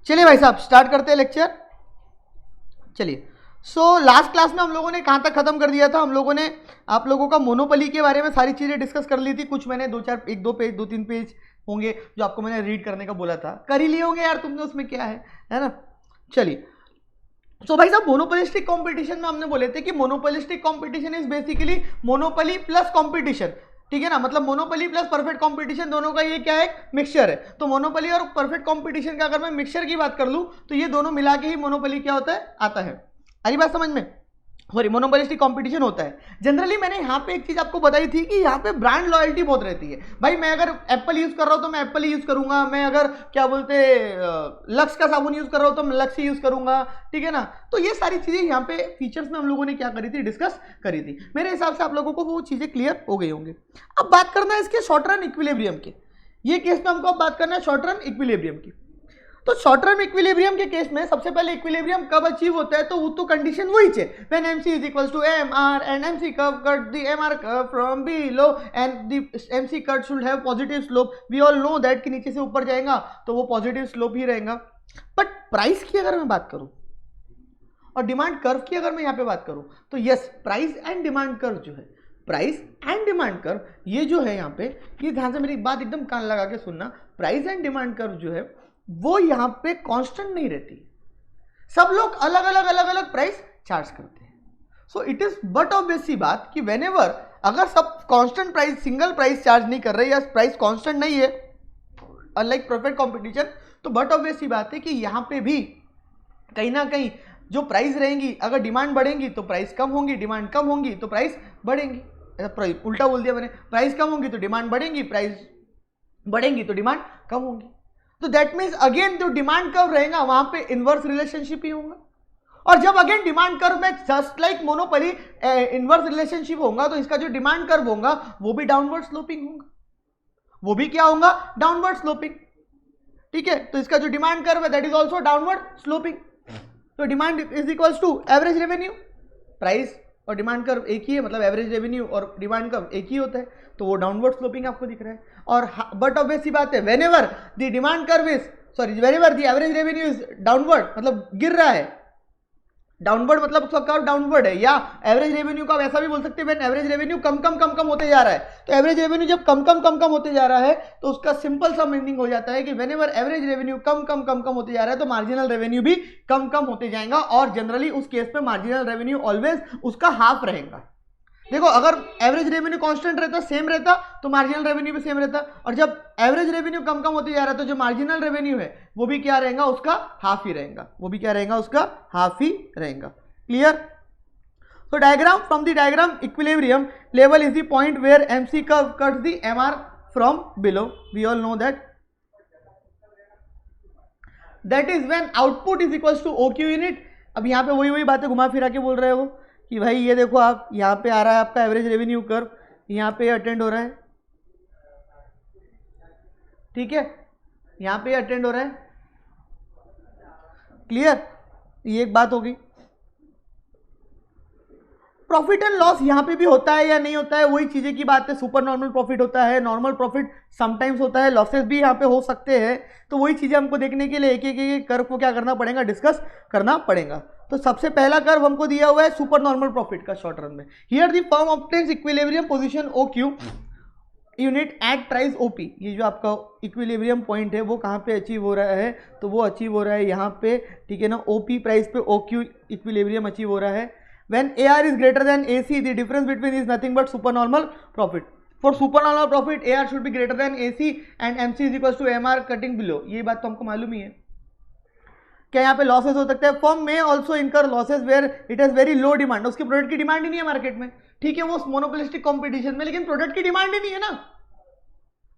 चलिए भाई साहब स्टार्ट करते हैं लेक्चर। चलिए लास्ट क्लास में हम लोगों ने कहाँ तक खत्म कर दिया था? हम लोगों ने आप लोगों का मोनोपोली के बारे में सारी चीजें डिस्कस कर ली थी। कुछ मैंने दो तीन पेज होंगे जो आपको मैंने रीड करने का बोला था, कर ही लिए होंगे यार तुमने, उसमें क्या है ना। चलिए भाई साहब मोनोपोलिस्टिक कंपटीशन में हमने बोले थे कि monopolistic competition is basically monopoly plus competition, ठीक है ना। मतलब मोनोपोली प्लस परफेक्ट कंपटीशन दोनों का ये क्या है, मिक्सचर है। तो मोनोपोली और परफेक्ट कंपटीशन का अगर मैं मिक्सचर की बात कर लूं तो ये दोनों मिला के ही मोनोपोली क्या होता है, आता है। आई बात समझ में? सॉरी, मोनोपोलिस्टिक कंपटीशन होता है। जनरली मैंने यहाँ पे एक चीज आपको बताई थी कि यहाँ पे ब्रांड लॉयल्टी बहुत रहती है। भाई मैं अगर एप्पल यूज कर रहा हूँ तो मैं एप्पल यूज करूंगा, मैं अगर क्या बोलते लक्स का साबुन यूज कर रहा हूँ तो मैं लक्स यूज करूंगा, ठीक है ना। तो ये सारी चीजें यहाँ पे फीचर्स में हम लोगों ने क्या करी थी, डिस्कस करी थी। मेरे हिसाब से आप लोगों को वो चीजें क्लियर हो गई होंगी। अब बात करना है इसके शॉर्ट रन इक्विलिब्रियम की। ये केस में हमको अब बात करना है शॉर्ट रन इक्विलिब्रियम की। तो शॉर्ट टर्म इक्विलिब्रियम के केस में सबसे पहले इक्विलिब्रियम कब अचीव होता है, तो वो तो कंडीशन वही है, when mc is equals to mr and mc curve cut the mr curve from below and the mc cut should have positive slope। we all know that कि नीचे से ऊपर जाएगा तो वो पॉजिटिव स्लोप ही रहेगा। बट प्राइस की अगर मैं बात करूं और डिमांड कर्व की अगर मैं यहाँ पे बात करूं तो yes, price and demand curve जो है, प्राइस एंड डिमांड कर्व ये जो है यहाँ पे, ये ध्यान से मेरी बात एकदम कान लगा के सुनना, प्राइस एंड डिमांड कर्व जो है वो यहां पे कांस्टेंट नहीं रहती। सब लोग अलग अलग प्राइस चार्ज करते हैं। So it is but obvious सी बात कि व्हेनेवर अगर सब constant price, single price charge नहीं कर रहे या प्राइस कांस्टेंट नहीं है अनलाइक परफेक्ट कंपटीशन, तो बट ऑब्वियस सी बात है कि यहां पे भी कहीं ना कहीं जो प्राइस रहेंगी, अगर डिमांड बढ़ेंगी तो प्राइस कम होंगी, डिमांड कम होंगी तो प्राइस बढ़ेंगी। ऐसा उल्टा बोल दिया मैंने, प्राइस कम होंगी तो डिमांड बढ़ेंगी, प्राइस बढ़ेंगी तो डिमांड कम होंगी। तो दैट मीन्स अगेन जो डिमांड कर्व रहेगा वहां पे इनवर्स रिलेशनशिप ही होगा। और जब अगेन डिमांड कर्व में just like monopoly inverse relationship होगा तो इसका जो डिमांड कर्व होगा वो भी डाउनवर्ड स्लोपिंग होगा, वो भी क्या होगा, डाउनवर्ड स्लोपिंग, ठीक है। तो इसका जो डिमांड कर्व है that is also downward sloping. तो demand is equals to average revenue, price और डिमांड कर्व एक ही है, मतलब एवरेज रेवेन्यू और डिमांड कर्व एक ही होता है, तो वो डाउनवर्ड स्लोपिंग आपको दिख रहा है। और बट ऑब्वियस सी बात है, whenever the demand curve is whenever the average revenue is downward, मतलब गिर रहा है, डाउनवर्ड मतलब उसका कर्व डाउनवर्ड है, या एवरेज रेवेन्यू का ऐसा भी बोल सकते हैं व्हेन एवरेज रेवेन्यू कम होते जा रहा है। तो एवरेज रेवेन्यू जब कम होते जा रहा है तो उसका सिंपल सा मीनिंग हो जाता है कि व्हेनेवर एवरेज रेवेन्यू कम होते जा रहा है तो मार्जिनल रेवेन्यू भी कम होते जाएगा। और जनरली उस केस पे मार्जिनल रेवेन्यू ऑलवेज उसका हाफ रहेगा। देखो अगर एवरेज रेवेन्यू कांस्टेंट रहता, सेम रहता, तो मार्जिनल रेवेन्यू भी सेम रहता। और जब एवरेज रेवेन्यू कम होते जा रहा है तो जो मार्जिनल रेवेन्यू है वो भी क्या रहेगा, उसका हाफ ही रहेगा, वो भी क्या रहेगा, उसका हाफ ही रहेगा। क्लियर? तो diagram, from the diagram equilibrium level is the point where MC curve cuts the MR from below. We all know that is when output is equals to OQ unit. अब यहाँ पे वही बातें घुमा फिरा के बोल रहे हो कि भाई ये देखो आप, यहाँ पे आ रहा है आपका एवरेज रेवेन्यू कर्व, यहाँ पे अटेंड हो रहा है, ठीक है, यहाँ पे अटेंड हो रहा है। क्लियर? ये एक बात होगी। प्रॉफिट एंड लॉस यहाँ पे भी होता है या नहीं होता है, वही चीजें की बात है। सुपर नॉर्मल प्रॉफिट होता है, नॉर्मल प्रॉफिट समटाइम्स होता है, लॉसेस भी यहाँ पे हो सकते हैं। तो वही चीजें हमको देखने के लिए एक एक कर्व को क्या करना पड़ेगा, डिस्कस करना पड़ेगा। तो सबसे पहला कर्व हमको दिया हुआ है सुपर नॉर्मल प्रॉफिट का शॉर्ट रन में। Here the firm obtains equilibrium position OQ unit at price OP। ये जो आपका इक्विलिब्रियम पॉइंट है वो कहाँ पे अचीव हो रहा है, तो वो अचीव हो रहा है यहाँ पे, ठीक है ना। OP प्राइस पे OQ इक्विलिब्रियम अचीव हो रहा है। When AR is greater than AC, the difference between is nothing but supernormal profit. For supernormal profit, AR should be greater than AC and MC is equals to MR cutting below. ये बात तो हमको मालूम ही है। क्या यहाँ पे losses हो सकते हैं? फर्म में also incur losses where it has very low demand. उसकी प्रोडक्ट की डिमांड ही नहीं है मार्केट में, ठीक है, वो मोनोपोलिस्टिक कॉम्पिटिशन में, लेकिन प्रोडक्ट की डिमांड ही नहीं है ना।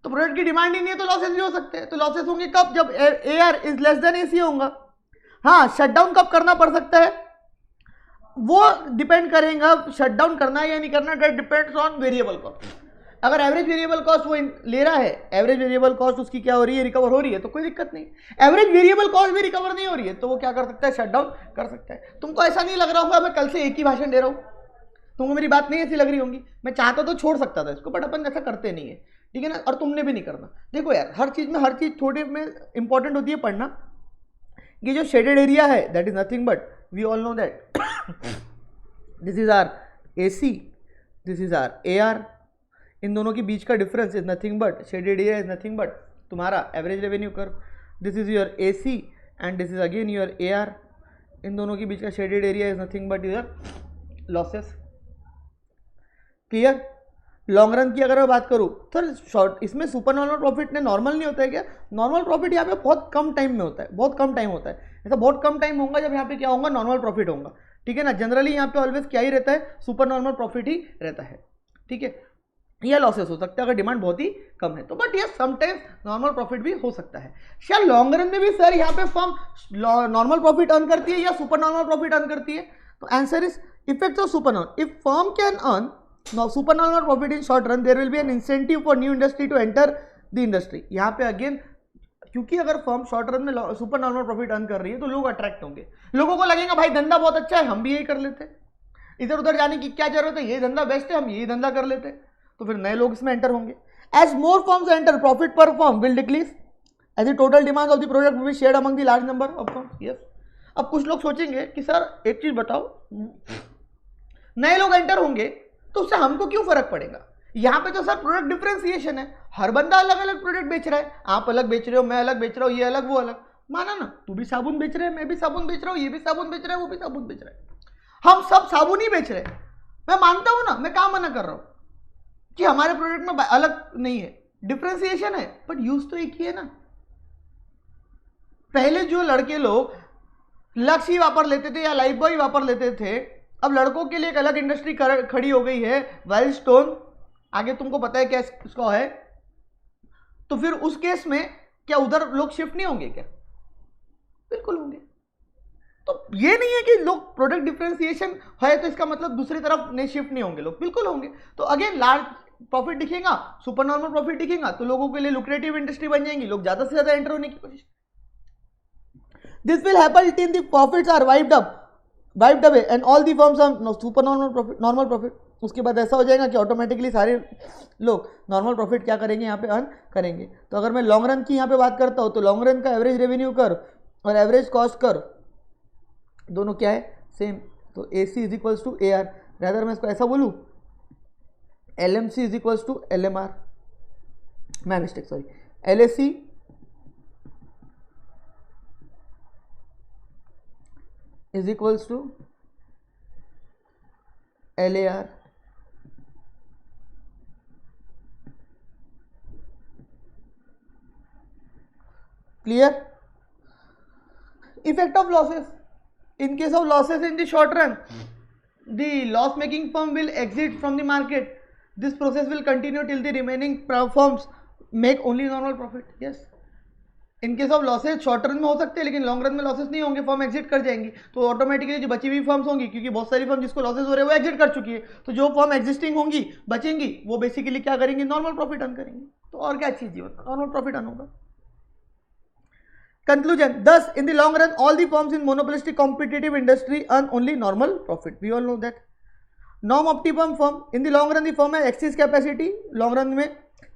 तो प्रोडक्ट की डिमांड ही नहीं है तो लॉसेस भी हो सकते हैं। तो लॉसेस होंगे कब, जब AR is less than AC होगा। हाँ, शटडाउन कब करना पड़ सकता है, वो डिपेंड करेगा, शटडाउन करना है या नहीं करना, that depends on variable cost. अगर एवरेज वेरिएबल कॉस्ट वो ले रहा है, एवरेज वेरिएबल कॉस्ट उसकी क्या हो रही है, रिकवर हो रही है, तो कोई दिक्कत नहीं। एवरेज वेरिएबल कॉस्ट भी रिकवर नहीं हो रही है तो वो क्या कर सकता है, शटडाउन कर सकता है। तुमको ऐसा नहीं लग रहा होगा मैं कल से एक ही भाषण दे रहा हूँ, तुमको मेरी बात नहीं ऐसी लग रही होंगी। मैं चाहता तो छोड़ सकता था इसको, बट अपन ऐसा करते नहीं है, ठीक है ना। और तुमने भी नहीं करना। देखो यार, हर चीज में हर चीज थोड़ी में इंपॉर्टेंट होती है पढ़ना। ये जो शेडेड एरिया है that is nothing but we all know that this is are AC, this is are AR. इन दोनों के बीच का difference is nothing but shaded area is nothing but तुम्हारा average revenue curve. This is your AC and this is again your AR. इन दोनों के बीच का shaded area is nothing but your losses. Clear. Long run की अगर मैं बात करूँ तो शॉर्ट इसमें सुपर नॉर्मल प्रॉफिट ने नॉर्मल नहीं होता है क्या? नॉर्मल प्रॉफिट यहाँ पे बहुत कम टाइम में होता है, बहुत कम टाइम होता है. ऐसा बहुत कम टाइम होगा जब यहाँ पे क्या होगा, नॉर्मल प्रॉफिट होगा. ठीक है ना. जनरली यहाँ पे ऑलवेज क्या ही रहता है, सुपर नॉर्मल प्रॉफिट ही रहता है. ठीक है. या लॉसेस हो सकता है अगर डिमांड बहुत ही कम है तो, बट ये समटाइम्स नॉर्मल प्रॉफिट भी हो सकता है. क्या लॉन्ग रन में भी सर यहाँ पे फर्म नॉर्मल प्रॉफिट अर्न करती है या सुपर नॉर्मल प्रॉफिट अर्न करती है? तो answer is effect of super normal. If firm can earn super normal profit in short run there will be an incentive for new industry to enter the industry. यहाँ पे again क्योंकि अगर firm short run में super normal profit earn कर रही है तो लोग अट्रैक्ट होंगे. लोगों को लगेगा भाई धंधा बहुत अच्छा है, हम भी यही कर लेते, इधर उधर जाने की क्या जरूरत है, ये धंधा बेस्ट है, हम यही धंधा कर लेते. तो फिर नए लोग इसमें एंटर होंगे. As more firms enter profit per firm will decrease as the total demand of the product will be shared among the large number of firms. Yes. अब कुछ लोग सोचेंगे कि सर एक चीज बताओ, नए लोग एंटर होंगे तो उससे हमको क्यों फर्क पड़ेगा? यहाँ पे तो सर प्रोडक्ट डिफरेंशिएशन है, हर बंदा अलग अलग प्रोडक्ट बेच रहा है. आप अलग बेच रहे हो, मैं अलग बेच रहा हूँ, ये अलग वो अलग. माना ना, तू भी साबुन बेच रहे है, मैं भी साबुन बेच रहा हूँ, ये भी साबुन बेच रहा है, वो भी साबुन बेच रहा है, हम सब साबुन ही बेच रहे हैं. मैं मानता हूँ ना, मैं कहाँ मना कर रहा हूँ कि हमारे प्रोडक्ट में अलग नहीं है, डिफरेंशिएशन है, बट यूज तो एक ही है ना. पहले जो लड़के लोग लक्स ही वापर लेते थे या लाइफ बॉय वापर लेते थे, अब लड़कों के लिए एक अलग इंडस्ट्री खड़ी हो गई है, वाइल्ड स्टोन. आगे तुमको पता है क्या इसका है. तो फिर उस केस में क्या उधर लोग शिफ्ट नहीं होंगे क्या? बिल्कुल होंगे. तो ये नहीं है कि लोग प्रोडक्ट डिफरेंशिएशन है तो इसका मतलब दूसरी तरफ नहीं शिफ्ट नहीं होंगे, लोग बिल्कुल होंगे. तो अगेन लार्ज प्रॉफिट दिखेगा, सुपर नॉर्मल प्रॉफिट दिखेगा तो लोगों के लिए लुक्रेटिव इंडस्ट्री बन जाएंगी, लोग ज्यादा से ज्यादा एंटर होने की कोशिश. This will happen till the profits are wiped away and all the firms are super normal profit. उसके बाद ऐसा हो जाएगा कि ऑटोमेटिकली सारे लोग नॉर्मल प्रॉफिट क्या करेंगे, यहाँ पे अर्न करेंगे. तो अगर मैं लॉन्ग रन की यहाँ पे बात करता हूँ तो लॉन्ग रन का एवरेज रेवेन्यू कर्व और एवरेज कॉस्ट कर्व दोनों क्या है, सेम. तो AC is equals to AR. Rather मैं इसको ऐसा बोलूँ, LMC is equals to LMR. मैं mistake sorry, LAC is equals to LAR. Clear? Effect of losses. In case of losses in the short run, the loss making firm will exit from the market. This process will continue till the remaining firms make only normal profit. Yes. In case of losses short run में हो सकते हैं लेकिन long run में losses नहीं होंगे, firm exit कर जाएंगी. तो ऑटोमेटिकली जो बची हुई फर्म्स होंगी, क्योंकि बहुत सारी फर्म जिसको लॉसेज हो रहे हैं वो एग्जिट कर चुकी है, तो जो फर्म एग्जिस्टिंग होंगी बचेंगी वो बेसिकली क्या करेंगी, नॉर्मल प्रॉफिट अर्न करेंगी. तो और क्या चीज जीवन नॉर्मल प्रॉफिट अर्न होगा. Conclusion. Thus, in the long run, all the firms in monopolistic competitive industry earn only normal profit. We all know that. Non-optimum firm. In the long run, the firm has excess capacity. Long run में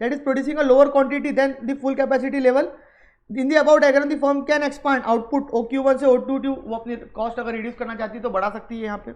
that is producing a lower quantity than the full capacity level. In the above diagram, the firm can expand output OQ1 से O2 वो अपनी cost अगर reduce करना चाहती है तो बढ़ा सकती है यहाँ पे.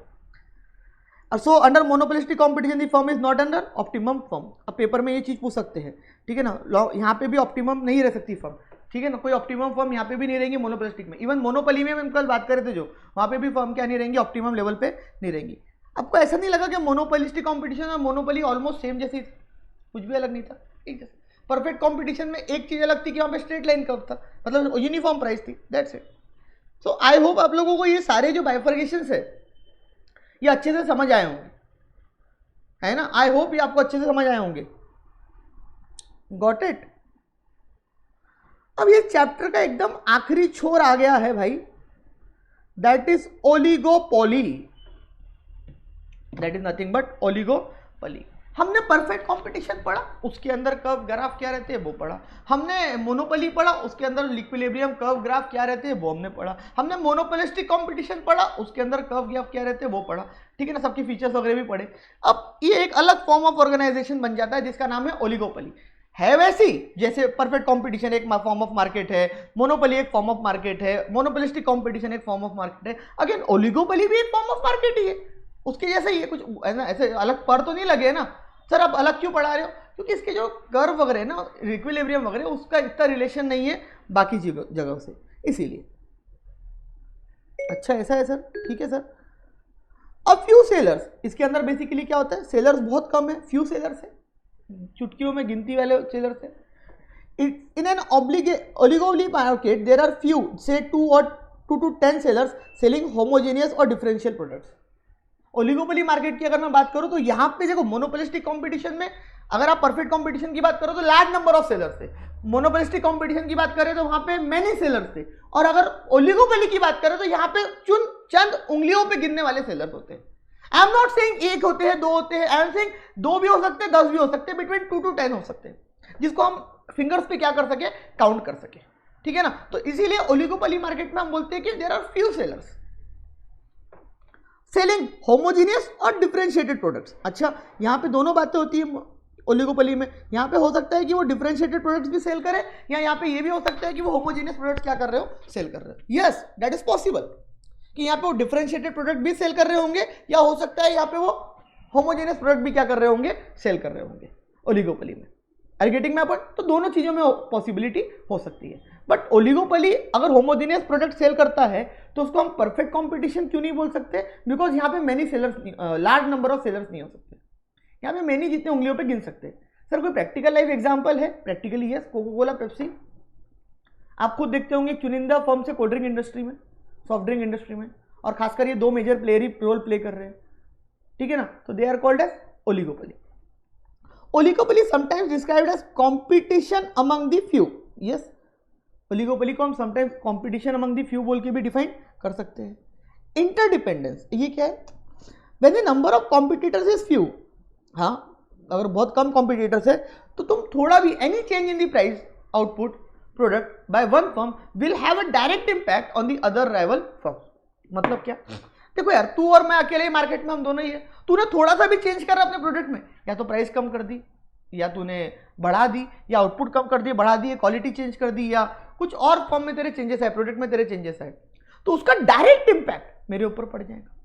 So under monopolistic competition the firm is not under optimum firm. अब पेपर में ये चीज पूछ सकते हैं, ठीक है ना. यहाँ पे भी ऑप्टिमम नहीं रह सकती फर्म, ठीक है ना. कोई ऑप्टिमम फर्म यहाँ पे भी नहीं रहेंगी मोनोपोलिस्टिक में. इवन मोनोपोली में हम कल बात कर रहे थे जो, वहाँ पे भी फर्म क्या नहीं रहेंगी, ऑप्टिमम लेवल पे नहीं रहेंगी. आपको ऐसा नहीं लगा कि मोनोपोलिस्टिक कॉम्पिटिशन और मोनोपोली ऑलमोस्ट सेम जैसी, कुछ भी अलग नहीं था, एक जैसा. परफेक्ट कॉम्पिटिशन में एक चीज अलग थी कि वहाँ पे स्ट्रेट लाइन कर्व था, मतलब यूनिफॉर्म प्राइस थी, that's it. So I hope आप लोगों को ये सारे जो बाइफर्केशंस है ये अच्छे से समझ आए होंगे, है ना. आई होप ये आपको अच्छे से समझ आए होंगे. Got it. अब ये चैप्टर का एकदम आखिरी छोर आ गया है भाई, that is oligopoly. That is nothing but oligopoly. हमने परफेक्ट कंपटीशन पढ़ा, उसके अंदर कर्व ग्राफ क्या रहते हैं वो पढ़ा. हमने मोनोपोली पढ़ा, उसके अंदर इक्विलिब्रियम कर्व ग्राफ क्या रहते हैं वो हमने पढ़ा. हमने मोनोपोलिस्टिक कंपटीशन पढ़ा, उसके अंदर कर्व ग्राफ क्या रहते हैं वो पढ़ा, ठीक है ना. सबकी फीचर्स वगैरह भी पढ़े. अब ये एक अलग फॉर्म ऑफ ऑर्गेनाइजेशन बन जाता है जिसका नाम है ओलिगोपोली. है वैसी, जैसे परफेक्ट कंपटीशन एक फॉर्म ऑफ मार्केट है, मोनोपोली एक फॉर्म ऑफ मार्केट है, मोनोपोलिस्टिक कंपटीशन एक फॉर्म ऑफ मार्केट है, अगेन ओलिगोपोली भी एक फॉर्म ऑफ मार्केट ही है, उसके जैसा ही है, कुछ ऐसे अलग पर तो नहीं लगे ना सर, आप अलग क्यों पढ़ा रहे हो, क्योंकि इसके जो कर्व वगैरह ना, इक्विलिब्रियम वगैरह, उसका इतना रिलेशन नहीं है बाकी जगहों से, इसीलिए। अच्छा ऐसा है सर, ठीक है सर। अब फ्यू सेलर्स, इसके अंदर बेसिकली क्या होता है, सेलर्स बहुत कम है, फ्यू सेलर्स है, चुटकियों में गिनती वाले सेलर्स है। In an oligopoly market there are few, say 2 to 10 sellers selling homogeneous और डिफरेंशियल प्रोडक्ट्स। ओलिगोपोली मार्केट की अगर मैं बात करूं तो यहां पे देखो, मोनोपोलिस्टिक कंपटीशन में अगर आप परफेक्ट कंपटीशन की बात करो तो लार्ज नंबर ऑफ सेलर्स थे, मोनोपोलिस्टिक कंपटीशन की बात करें तो वहां पे मेनी सेलर्स थे, और अगर ओलिगोपोली की बात करें तो यहां पे चंद उंगलियों पे गिनने वाले सेलर्स होते हैं। आई एम नॉट सेइंग एक होते हैं, दो होते हैं, आई एम सेइंग 2 भी हो सकते हैं, 10 भी हो सकते हैं, बिटवीन 2 to 10 हो सकते हैं, जिसको हम फिंगर्स पे क्या कर सके, काउंट कर सके, ठीक है ना। तो इसीलिए ओलिगोपोली मार्केट में हम बोलते हैं कि there are few sellers selling homogeneous और डिफरेंशिएटेड प्रोडक्ट्स। अच्छा, यहां पे दोनों बातें होती है ओलिगोपोली में, यहां पे हो सकता है कि वो डिफरेंशिएटेड प्रोडक्ट्स भी सेल करे, या यहां पे ये भी हो सकता है कि वो होमोजीनियस प्रोडक्ट्स क्या कर रहे हो, सेल कर रहे हो। यस, दैट इज पॉसिबल कि यहाँ पे वो डिफरेंशिएटेड प्रोडक्ट भी सेल कर रहे होंगे, या हो सकता है यहाँ पे वो होमोजेनियस प्रोडक्ट भी क्या कर रहे होंगे, सेल कर रहे होंगे ओलिगोपोली में। आर गेटिंग में अपन, तो दोनों चीजों में पॉसिबिलिटी हो सकती है। बट ओलिगोपोली अगर होमोजेनियस प्रोडक्ट सेल करता है तो उसको हम परफेक्ट कंपटीशन क्यों नहीं बोल सकते, बिकॉज यहाँ पे many sellers, large number of sellers नहीं हो सकते, यहाँ पे मेनी जितने उंगलियों पे गिन सकते हैं। सर कोई प्रैक्टिकल लाइव एग्जांपल है? Practically yes, Coca Cola, Pepsi, आप खुद देखते होंगे चुनिंदा फर्म से कोल्ड ड्रिंक इंडस्ट्री में, सॉफ्ट ड्रिंक इंडस्ट्री में, और खासकर ये 2 मेजर प्लेयर ही रोल प्ले कर रहे हैं, ठीक है ना, तो they are called as oligopoly. Oligopoly sometimes described as competition among the few. Yes, oligopoly को हम sometimes competition among the few बोल के भी डिफाइन कर सकते हैं। इंटरडिपेंडेंस, ये क्या है, when the number of competitors is few, हाँ अगर बहुत कम कॉम्पिटिटर्स है तो तुम थोड़ा भी any change in the price output product by one firm will have a direct impact on the other rival firm. मतलब क्या, देखो यार, तू और मैं अकेले ही मार्केट में, हम दोनों ही है, तूने थोड़ा सा भी चेंज करा अपने प्रोडक्ट में, या तो प्राइस कम कर दी, या तूने बढ़ा दी, या आउटपुट कम कर दी, बढ़ा दी, क्वालिटी चेंज कर दी, या कुछ और फॉर्म में तेरे चेंजेस है, प्रोडक्ट में तेरे चेंजेस है, तो उसका डायरेक्ट इंपैक्ट मेरे ऊपर पड़ जाएगा।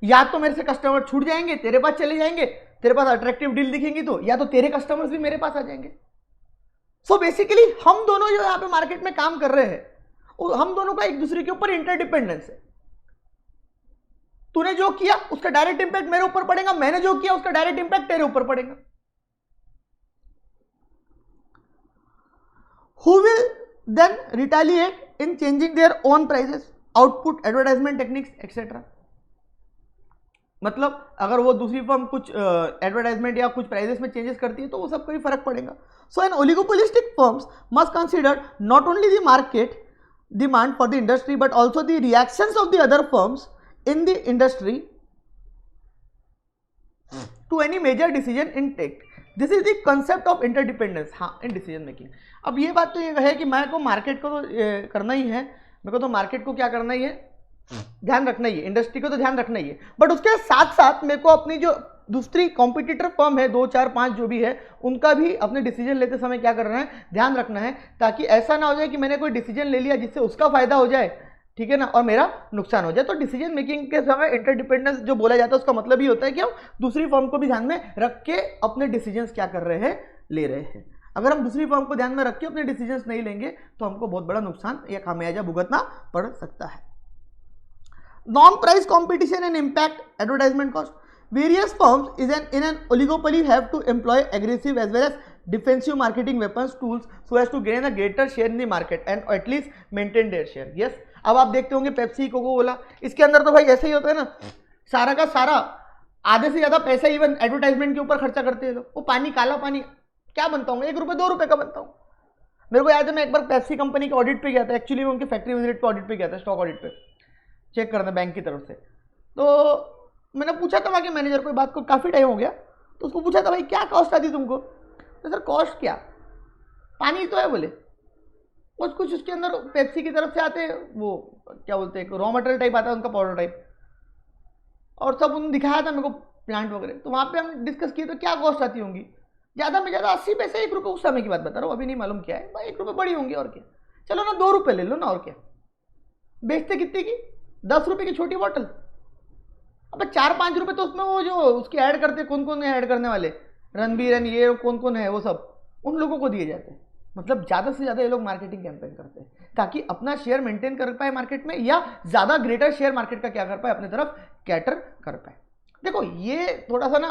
या तो मेरे से कस्टमर छूट जाएंगे, तेरे पास चले जाएंगे, तेरे पास अट्रैक्टिव डील दिखेंगी तो, या तो तेरे कस्टमर्स भी मेरे पास आ जाएंगे। सो बेसिकली हम दोनों जो यहाँ पे मार्केट में काम कर रहे हैं, हम दोनों का एक दूसरे के ऊपर इंटरडिपेंडेंस है। तूने जो किया उसका डायरेक्ट इंपैक्ट मेरे ऊपर पड़ेगा, मैंने जो किया उसका डायरेक्ट इंपैक्ट तेरे ऊपर पड़ेगा। Who will then retaliate in changing their own prices, output, advertisement techniques etcetera. मतलब अगर वो दूसरी फर्म कुछ एडवर्टाइजमेंट या कुछ प्राइसेस में चेंजेस करती है तो वो सबको ही फर्क पड़ेगा। So an oligopolistic firms must consider not only the market demand for the industry but also the reactions of the other firms in the industry to any major decision in take. This is the concept of interdependence, हाँ, in decision making। अब ये बात तो ये है कि मैं को मार्केट को तो करना ही है, मेरे को तो मार्केट को क्या करना ही है, ध्यान रखना ही है, इंडस्ट्री को तो ध्यान रखना ही है, बट उसके साथ साथ मेरे को अपनी जो दूसरी कॉम्पिटिटर फर्म है, 2, 4, 5 जो भी है, उनका भी अपने डिसीजन लेते समय क्या करना है, ध्यान रखना है, ताकि ऐसा ना हो जाए कि मैंने कोई डिसीजन ले लिया जिससे उसका फायदा हो जाए, ठीक है ना, और मेरा नुकसान हो जाए। तो डिसीजन मेकिंग के समय इंटरडिपेंडेंस जो बोला जाता है उसका मतलब ये होता है कि हम दूसरी फर्म को भी ध्यान में रख के अपने डिसीजंस क्या कर रहे हैं, ले रहे हैं। अगर हम दूसरी फर्म को ध्यान में रख के अपने डिसीजंस नहीं लेंगे तो हमको बहुत बड़ा नुकसान या खामियाजा भुगतना पड़ सकता है। Non price competition and impact advertisement cost. Various firms in an oligopoly have to employ aggressive as well as defensive marketing weapons tools so as to gain a greater share in the market and at least maintain their share. Yes, अब आप देखते होंगे Pepsi, Coco Cola, इसके अंदर तो भाई ऐसे ही होता है ना, सारा का सारा आधे से ज्यादा पैसा इवन एडवर्टाइजमेंट के ऊपर खर्चा करते हैं लोग। वो पानी, काला पानी क्या बनता होगा, 1 रुपये 2 रुपये का बनता हूँ। मेरे को याद है मैं एक बार पेप्सी कंपनी के ऑडिट पे गया था, एक्चुअली मैं उनकी फैक्ट्री विजिट पे ऑडिट पे गया था, स्टॉक ऑडिट पे चेक करना बैंक की तरफ से। तो मैंने पूछा था वहाँ के मैनेजर को, बात को काफ़ी टाइम हो गया, तो उसको पूछा था भाई क्या कॉस्ट आती तुमको, तो सर कॉस्ट क्या, पानी तो है बोले, कुछ उसके अंदर पेप्सी की तरफ से आते हैं, वो क्या बोलते हैं, रॉ मटेरियल टाइप आता है उनका, पाउडर टाइप, और सब उन्होंने दिखाया था मेरे को प्लांट वगैरह। तो वहाँ पे हम डिस्कस किए तो क्या कॉस्ट आती होंगी, ज्यादा में ज्यादा 80 पैसे, 1 रुपये, उस समय की बात बता रहा हूँ, अभी नहीं मालूम क्या है भाई, 1 रुपये बड़ी होंगी और क्या, चलो ना 2 रुपये ले लो ना, और क्या। बेचते कितने की? 10 रुपये की छोटी बॉटल। अब 4-5 रुपये तो उसमें वो जो उसकी ऐड करते, कौन कौन है ऐड करने वाले, रणबीर एंड ये कौन कौन है वो सब, उन लोगों को दिए जाते हैं। मतलब ज्यादा से ज्यादा ये लोग मार्केटिंग कैंपेन करते हैं ताकि अपना शेयर मेंटेन कर पाए मार्केट में, या ज्यादा ग्रेटर शेयर मार्केट का क्या कर पाए, अपने तरफ कैटर कर पाए। देखो ये थोड़ा सा ना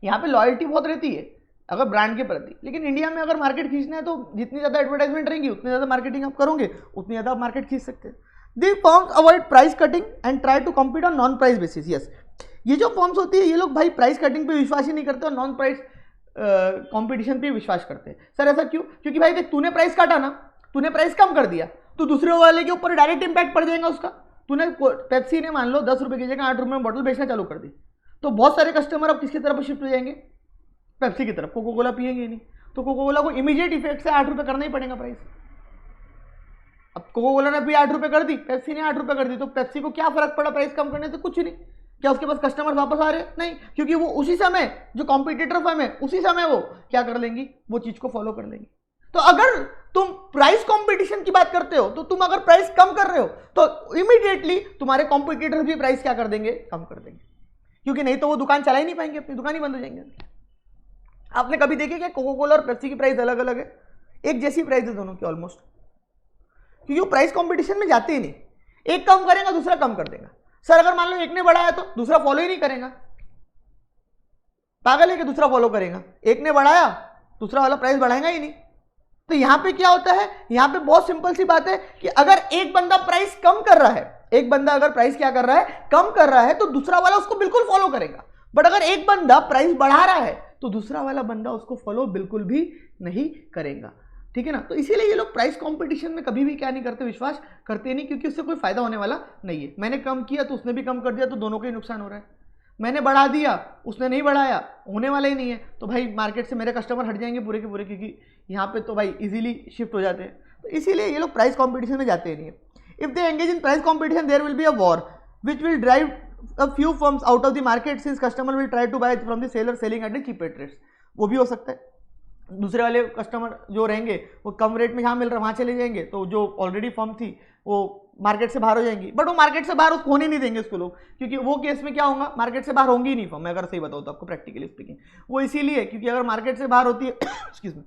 यहाँ पे लॉयल्टी बहुत रहती है अगर ब्रांड के प्रति, लेकिन इंडिया में अगर मार्केट खींचना है तो जितनी ज्यादा एडवर्टाइजमेंट रहेंगी उतनी ज्यादा मार्केटिंग आप करोगे, उतनी ज्यादा आप मार्केट खींच सकते हैं। The firms avoid price cutting and try to compete on non price basis. Yes, ये जो फर्म्स होती है ये लोग भाई प्राइस कटिंग पे विश्वास ही नहीं करते और नॉन प्राइस कंपटीशन पे विश्वास करते हैं। सर ऐसा क्यों? क्योंकि भाई देख, तूने प्राइस काटा ना, तूने प्राइस कम कर दिया तो दूसरे वाले के ऊपर डायरेक्ट इंपैक्ट पड़ जाएगा उसका। तूने पेप्सी ने मान लो 10 रुपये की जगह 8 रुपये में बॉटल बेचना चालू कर दी, तो बहुत सारे कस्टमर अब किसकी तरफ शिफ्ट हो जाएंगे? पेप्सी की तरफ। कोको कोला पिएंगे नहीं, तो कोको कोला को इमीडिएट इफेक्ट से 8 रुपये करना ही पड़ेगा प्राइस। अब कोको कोला ने भी 8 रुपये कर दी, पेप्सी ने 8 रुपये कर दी, तो पेप्सी को क्या फर्क पड़ा प्राइस कम करने से? कुछ नहीं। क्या उसके पास कस्टमर वापस आ रहे हैं? नहीं, क्योंकि वो उसी समय जो कॉम्पिटिटर फर्म है उसी समय वो क्या कर लेंगी, वो चीज को फॉलो कर लेंगी। तो अगर तुम प्राइस कंपटीशन की बात करते हो तो तुम अगर प्राइस कम कर रहे हो तो इमीडिएटली तुम्हारे कॉम्पिटिटर भी प्राइस क्या कर देंगे, कम कर देंगे, क्योंकि नहीं तो वो दुकान चला ही नहीं पाएंगे, अपनी दुकान ही बंद हो जाएंगे। आपने कभी देखे क्या कोको कोला और पेप्सी की प्राइस अलग अलग है? एक जैसी प्राइस है दोनों की ऑलमोस्ट, क्योंकि वो प्राइस कंपटीशन में जाते ही नहीं। एक कम करेगा दूसरा कम कर देगा। सर अगर मान लो एक ने बढ़ाया तो दूसरा फॉलो ही नहीं करेगा, पागल है कि दूसरा फॉलो करेगा? एक ने बढ़ाया दूसरा वाला प्राइस बढ़ाएगा ही नहीं। तो यहां पे क्या होता है, यहां पे बहुत सिंपल सी बात है कि अगर एक बंदा प्राइस कम कर रहा है, एक बंदा अगर प्राइस क्या कर रहा है, कम कर रहा है, तो दूसरा वाला उसको बिल्कुल फॉलो करेगा। बट अगर एक बंदा प्राइस बढ़ा रहा है तो दूसरा वाला बंदा उसको फॉलो बिल्कुल भी नहीं करेगा। ठीक है ना? तो इसीलिए ये लोग प्राइस कंपटीशन में कभी भी क्या नहीं करते, विश्वास करते नहीं, क्योंकि उससे कोई फायदा होने वाला नहीं है। मैंने कम किया तो उसने भी कम कर दिया, तो दोनों का ही नुकसान हो रहा है। मैंने बढ़ा दिया उसने नहीं बढ़ाया, होने वाला ही नहीं है, तो भाई मार्केट से मेरे कस्टमर हट जाएंगे पूरे के पूरे, क्योंकि यहाँ पे तो भाई इजीली शिफ्ट हो जाते हैं। तो इसीलिए ये लोग प्राइस कंपटीशन में जाते ही नहीं है। If they engage in price competition there will be a war which will drive a few firms out of the market since customer will try to buy from the seller selling at the cheaper rates। वो भी हो सकता है, दूसरे वाले customer जो रहेंगे वो कम रेट में जहाँ मिल रहा है वहाँ चले जाएंगे, तो जो ऑलरेडी फर्म थी वो मार्केट से बाहर हो जाएंगी। बट वो मार्केट से बाहर उसको होने नहीं देंगे उसको लोग, क्योंकि वो केस में क्या होगा, मार्केट से बाहर होंगी ही नहीं फर्म। मैं अगर सही बताऊँ तो आपको प्रैक्टिकली स्पीकिंग वो इसीलिए, क्योंकि अगर मार्केट से बाहर होती है एक्सक्यूज मी,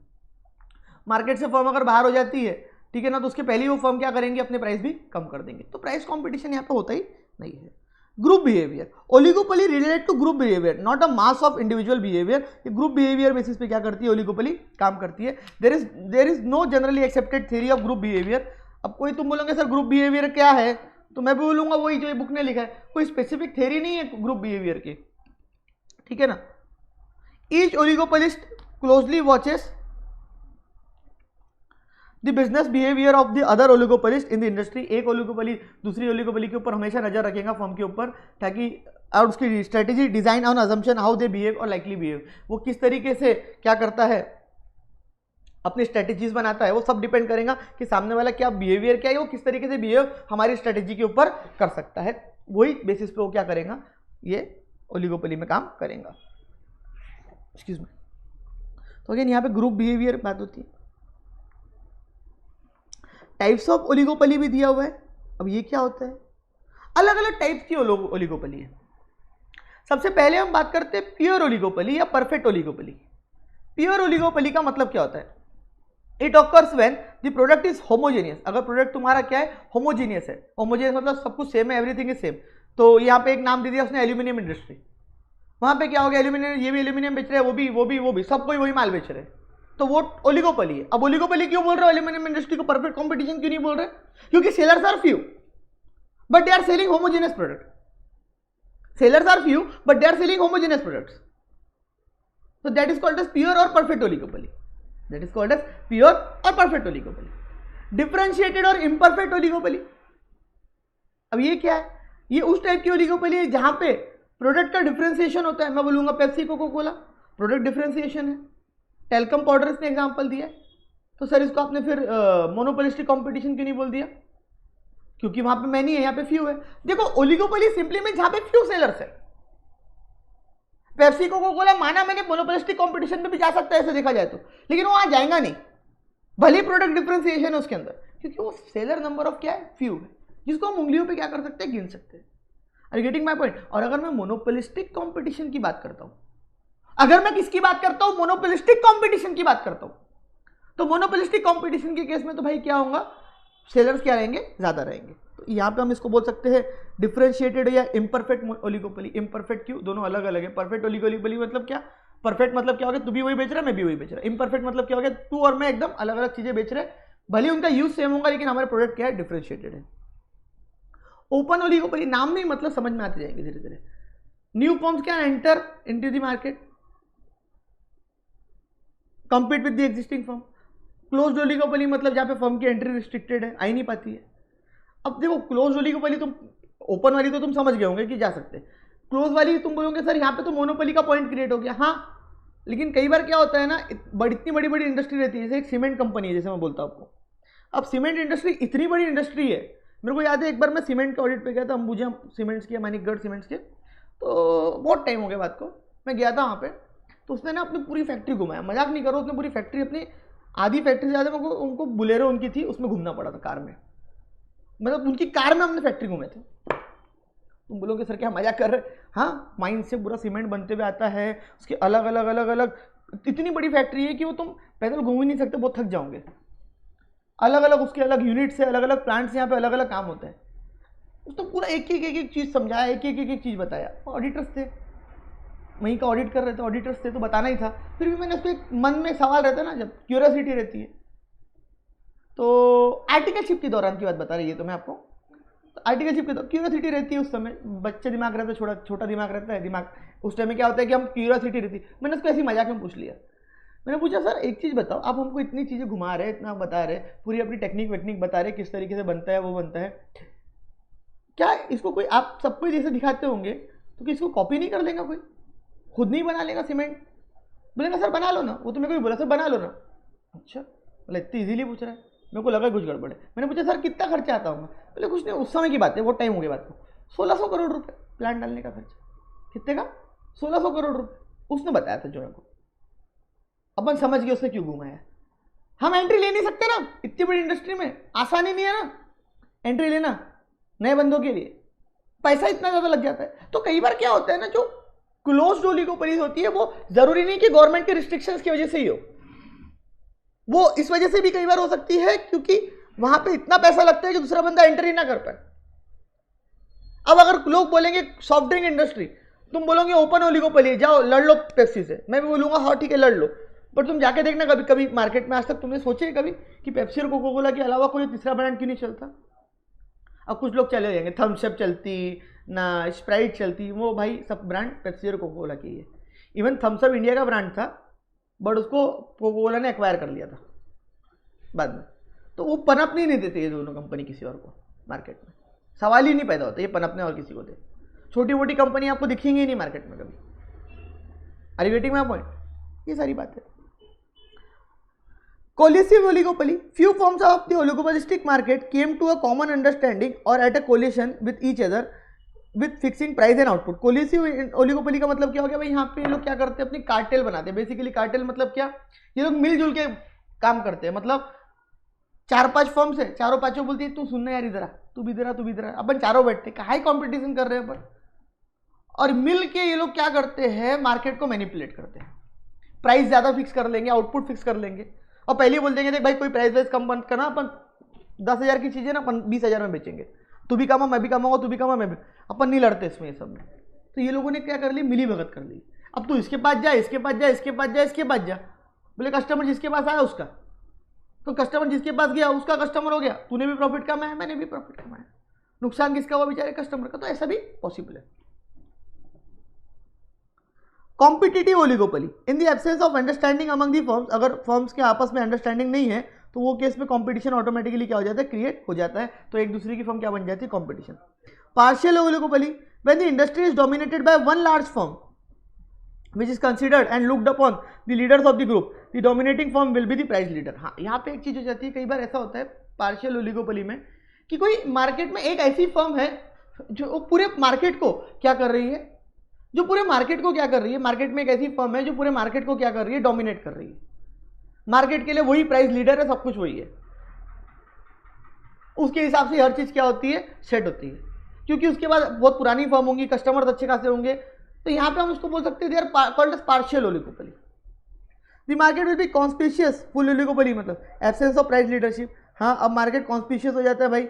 मार्केट से फर्म अगर बाहर हो जाती है, ठीक है ना, तो उसके पहले ही वो फर्म क्या करेंगे, अपने प्राइस भी कम कर देंगे। तो प्राइस कॉम्पिटिशन यहाँ पे होता ही नहीं है। Group behaviour, oligopoly related to group behaviour not a mass of individual behaviour. ये ग्रुप बिहेवियर बेसिस पे क्या करती है, ओलिगोपोली काम करती है। There is no generally accepted theory of group behaviour. अब कोई तुम बोलोगे सर ग्रुप बिहेवियर क्या है, तो मैं भी बोलूंगा वही जो ये बुक ने लिखा है, कोई स्पेसिफिक थ्योरी नहीं है ग्रुप बिहेवियर की, ठीक है ना। Each oligopolist closely watches the business behaviour of the other oligopolist in the industry. एक ओलिगोपोली दूसरी ओलिगोपोली के ऊपर हमेशा नजर रखेगा फर्म के ऊपर, ताकि और उसकी strategy design on assumption how they behave और लाइकली बिहेव। वो किस तरीके से क्या करता है, अपनी स्ट्रेटेजीज बनाता है, वो सब डिपेंड करेगा कि सामने वाला क्या बिहेवियर क्या है, वो किस तरीके से बिहेव हमारी स्ट्रेटेजी के ऊपर कर सकता है। वही बेसिस पे वो क्या करेगा, ये ओलिगोपोली में काम करेगा। Excuse me. तो अगेन यहाँ पे ग्रुप बिहेवियर बात होती है। टाइप्स ऑफ ओलिगोपोली भी दिया हुआ है। अब ये क्या होता है, अलग अलग टाइप्स की ओलिगोपोली है। सबसे पहले हम बात करते हैं प्योर ओलिगोपोली या परफेक्ट ओलिगोपोली। प्योर ओलिगोपोली का मतलब क्या होता है, it occurs when the product is homogeneous. अगर प्रोडक्ट तुम्हारा क्या है, होमोजेनियस है। होमोजेनियस मतलब सब कुछ सेम है, एवरीथिंग इज सेम। तो यहाँ पे एक नाम दे दिया उसने एल्यूमिनियम इंडस्ट्री, वहां पे क्या हो गया, एल्यूमिनियम, ये भी एल्यूमिनियम बेच रहे हैं, वो भी सब कोई वही माल बेच रहे हैं, तो वो ओलिगोपोली है। अब ओलिगोपोली क्यों बोल रहे हो, एल्यूमिनियम इंडस्ट्री को परफेक्ट कंपटीशन क्यों नहीं बोल रहे, क्योंकि sellers are few but they are selling homogeneous product. Sellers are few but they are selling homogeneous products, so that is called as pure or perfect oligopoly. That is called as pure or perfect oligopoly. Differentiated और imperfect oligopoly. अब ये क्या है, ये उस type की oligopoly है जहां पे प्रोडक्ट का डिफरेंशिएशन होता है। मैं बोलूंगा Pepsi Coco Cola product differentiation है, टेलकम पाउडर ने एग्जांपल दिया है, तो सर इसको आपने फिर मोनोपोलिस्टिक कंपटीशन क्यों नहीं बोल दिया, क्योंकि वहां पे मैनी है, यहाँ पे फ्यू है। देखो ओलिगोपोली सिंपली में जहां पे फ्यू सेलर्स है, पेप्सी कोका कोला माना मैंने मोनोपोलिस्टिक कंपटीशन में भी जा सकता है ऐसे देखा जाए तो, लेकिन वो वहां जाएगा नहीं, भले प्रोडक्ट डिफरेंशिएशन है उसके अंदर, क्योंकि वो सेलर नंबर ऑफ क्या है, फ्यू है, जिसको हम उंगलियों पे क्या कर सकते हैं, गिन सकते हैं। Are getting my point. और अगर मैं मोनोपोलिस्टिक कंपटीशन की बात करता हूं, अगर मैं किसकी बात करता हूं, मोनोपोलिस्टिक कंपटीशन की बात करता हूं, तो मोनोपोलिस्टिक कंपटीशन के केस में तो भाई क्या होगा, सेलर्स क्या रहेंगे, ज्यादा रहेंगे। तो यहाँ पे हम इसको बोल सकते हैं डिफरेंशिएटेड या इम्परफेक्ट ओलिगोपोली। इम्परफेक्ट क्यों, दोनों अलग अलग है। परफेक्ट ओलिगोपोली मतलब क्या, परफेक्ट मतलब क्या हो गया, तू भी वही बेच रहा है, मैं भी वही बेच रहा है। इम्परफेक्ट मतलब क्या हो गया, तू और मैं एकदम अलग अलग चीजें बेच रहे हैं, भले उनका यूज सेम होगा लेकिन हमारे प्रोडक्ट क्या है, डिफरेंशिएटेड है। ओपन ओलिगोपोली नाम में मतलब समझ में आते जाएंगे धीरे धीरे। New forms can enter into the market, compete with the existing firm. Closed oligopoly मतलब जहां पे फर्म की एंट्री रिस्ट्रिक्टेड है, आई नहीं पाती है। अब देखो क्लोज ओलिगोपोली तुम, ओपन वाली तो तुम समझ गए होंगे कि जा सकते, क्लोज वाली तुम बोलोगे सर यहाँ पे तो मोनोपोली का पॉइंट क्रिएट हो गया। हाँ, लेकिन कई बार क्या होता है ना, इतनी बड़ी बड़ी इंडस्ट्री रहती है, जैसे एक सीमेंट कंपनी है, जैसे मैं बोलता हूँ आपको। अब सीमेंट इंडस्ट्री इतनी बड़ी इंडस्ट्री है, मेरे को याद है एक बार मैं सीमेंट के ऑडिट पे गया था, अंबुजा सीमेंट्स के, मानिकगढ़ सीमेंट्स के, तो बहुत टाइम हो गया बात को, मैं गया था वहाँ पे। तो उसने ना अपनी पूरी फैक्ट्री घुमाया, मजाक नहीं करो, उसने पूरी फैक्ट्री, अपनी आधी फैक्ट्री से ज़्यादा मेरे को, उनको बुलेरो उनकी थी, उसमें घूमना पड़ा था कार में, मतलब उनकी कार में हमने फैक्ट्री घूमे थे। तुम बोलोगे सर क्या मजाक कर रहे, हाँ, माइन से पूरा सीमेंट बनते हुए आता है, उसके अलग अलग अलग अलग इतनी बड़ी फैक्ट्री है कि वो तुम पैदल घूम ही नहीं सकते, बहुत थक जाओगे। अलग अलग उसके अलग यूनिट से, अलग अलग प्लांट्स, यहाँ पे अलग अलग काम होता है। उसने पूरा एक एक चीज़ समझाया, एक चीज़ बताया। ऑडिटर्स थे, वहीं का ऑडिट कर रहे थे, ऑडिटर्स थे, तो बताना ही था। फिर भी मैंने उसको, एक मन में सवाल रहता है ना, जब क्यूरियोसिटी रहती है। तो आर्टिकलशिप के दौरान की बात बता रही है तो मैं आपको, आर्टिकलशिप की क्यूरियोसिटी रहती है उस समय, बच्चे दिमाग रहता है, छोटा दिमाग रहता है, दिमाग उस टाइम में क्या होता है कि हम क्यूरियोसिटी रहती है। मैंने उसको ऐसी मजाक में पूछ लिया, मैंने पूछा सर एक चीज़ बताओ, आप हमको इतनी चीज़ें घुमा रहे, इतना बता रहे, पूरी अपनी टेक्निक वेक्निक बता रहे, किस तरीके से बनता है वो बनता है, क्या इसको कोई, आप सबको जैसे दिखाते होंगे तो कि इसको कॉपी नहीं कर लेगा कोई, खुद नहीं बना लेगा सीमेंट? बोलेगा सर बना लो ना, वो तो मेरे को भी बोला सर बना लो ना। अच्छा, बोले इतनी इजीली पूछ रहा है, मेरे को लगा कुछ गड़बड़ है। मैंने पूछा सर कितना खर्चा आता होगा? बोले कुछ नहीं, उस समय की बात है, वो टाइम हो गया बात को, 1600 करोड़ रुपए प्लांट डालने का खर्चा। कितने का? 1600 करोड़ रुपए उसने बताया था जो मेरे को। अपन समझ गए उसने क्यों घुमाया। हम एंट्री ले नहीं सकते ना इतनी बड़ी इंडस्ट्री में, आसानी नहीं है ना एंट्री लेना नए बंदों के लिए, पैसा इतना ज्यादा लग जाता है। तो कई बार क्या होता है ना, जो क्लोज्ड ओलिगोपोली होती है वो जरूरी नहीं कि गवर्नमेंट के रिस्ट्रिक्शंस की वजह से ही हो, वो इस वजह से भी कई बार हो सकती है क्योंकि वहां पे इतना पैसा लगता है कि दूसरा बंदा एंट्री ना कर पाए। अब अगर लोग बोलेंगे सॉफ्ट ड्रिंक इंडस्ट्री, तुम बोलोगे ओपन ओलिगोपोली, जाओ लड़ लो पेप्सी से, मैं भी बोलूंगा हाँ ठीक है लड़ लो, पर तुम जाके देखना कभी कभी मार्केट में आज तक तुमने सोचे कभी कि पेप्सी और कोका कोला के अलावा कोई तीसरा ब्रांड क्यों नहीं चलता? अब कुछ लोग चले जाएंगे, थम्स अप चलती ना, स्प्राइट चलती, वो भाई सब ब्रांड पेप्सी और कोका कोला की है। इवन थम्स अप इंडिया का ब्रांड था, बट उसको कोका कोला ने एक्वायर कर लिया था बाद में, तो वो पनप नहीं देते ये दोनों कंपनी किसी और को मार्केट में, सवाल ही नहीं पैदा होता ये पनपने और किसी को दे। छोटी मोटी कंपनी आपको दिखेंगी ही नहीं मार्केट में कभी। Are you getting my point? ये सारी बात है। Cohesive oligopoly. Few forms of the oligopolistic market came to a common understanding or at a coalition with each other with fixing price and output. Cohesive oligopoly का मतलब क्या हो गया भाई, यहाँ पे ये लोग क्या करते हैं, अपनी कार्टेल बनाते हैं। बेसिकली कार्टेल मतलब क्या, ये लोग मिलजुल के काम करते हैं। मतलब 4-5 फर्म्स है, चारों पांचों बोलती है तू सुनना यार इधर आ, तू भी इधर आ, तू भी इधर आ, अपन चारों बैठते हाई कॉम्पिटिशन कर रहे हैं अपन, और मिल के ये लोग क्या करते हैं, मार्केट को मैनिपुलेट करते हैं। प्राइस ज्यादा फिक्स कर लेंगे, आउटपुट फिक्स कर लेंगे, और पहले ही बोल देंगे देख भाई कोई प्राइस वाइस कम बंद करना, अपन 10,000 की चीजें ना अपन 20,000 में बेचेंगे, तू भी कमा मैं भी कमाऊंगा, तू भी कमा मैं भी, अपन नहीं लड़ते इसमें ये सब में। तो ये लोगों ने क्या कर ली, मिली भगत कर ली। अब तू इसके पास जा, इसके पास जा, इसके पास जा, इसके पास जा, बोले कस्टमर जिसके पास आया उसका, तो कस्टमर जिसके पास गया उसका कस्टमर हो गया, तूने भी प्रॉफिट कमाया मैंने भी प्रॉफिट कमाया, नुकसान किसका हुआ, बेचारे कस्टमर का। तो ऐसा भी पॉसिबल है। Competitive oligopoly, in the absence of understanding among the firms, अगर फर्म्स के आपस में अंडरस्टैंडिंग नहीं है तो वो केस में कंपटीशन ऑटोमेटिकली क्या हो जाता है, क्रिएट हो जाता है। तो एक दूसरे की फर्म क्या बन जाती है, competition. Partial oligopoly, when the industry is dominated by one large firm which is considered and looked upon the leaders of the group, the dominating firm will be the price leader। हाँ, यहाँ पे एक चीज हो जाती है, कई बार ऐसा होता है पार्शियल ओलिगोपोली में कि कोई मार्केट में एक ऐसी फर्म है जो पूरे मार्केट को क्या कर रही है, जो पूरे मार्केट को क्या कर रही है, मार्केट में एक ऐसी फर्म है जो पूरे मार्केट को क्या कर रही है, डोमिनेट कर रही है। मार्केट के लिए वही प्राइस लीडर है, सब कुछ वही है, उसके हिसाब से हर चीज क्या होती है, सेट होती है। क्योंकि उसके बाद बहुत पुरानी फर्म होंगी, कस्टमर्स अच्छे खासे होंगे, तो यहां पे हम उसको बोल सकते हैं they are called as partial oligopoly. The market will be conspicuous, full oligopoly मतलब एब्सेंस ऑफ प्राइस लीडरशिप। हाँ, अब मार्केट कॉन्स्पिशियस हो जाता है भाई,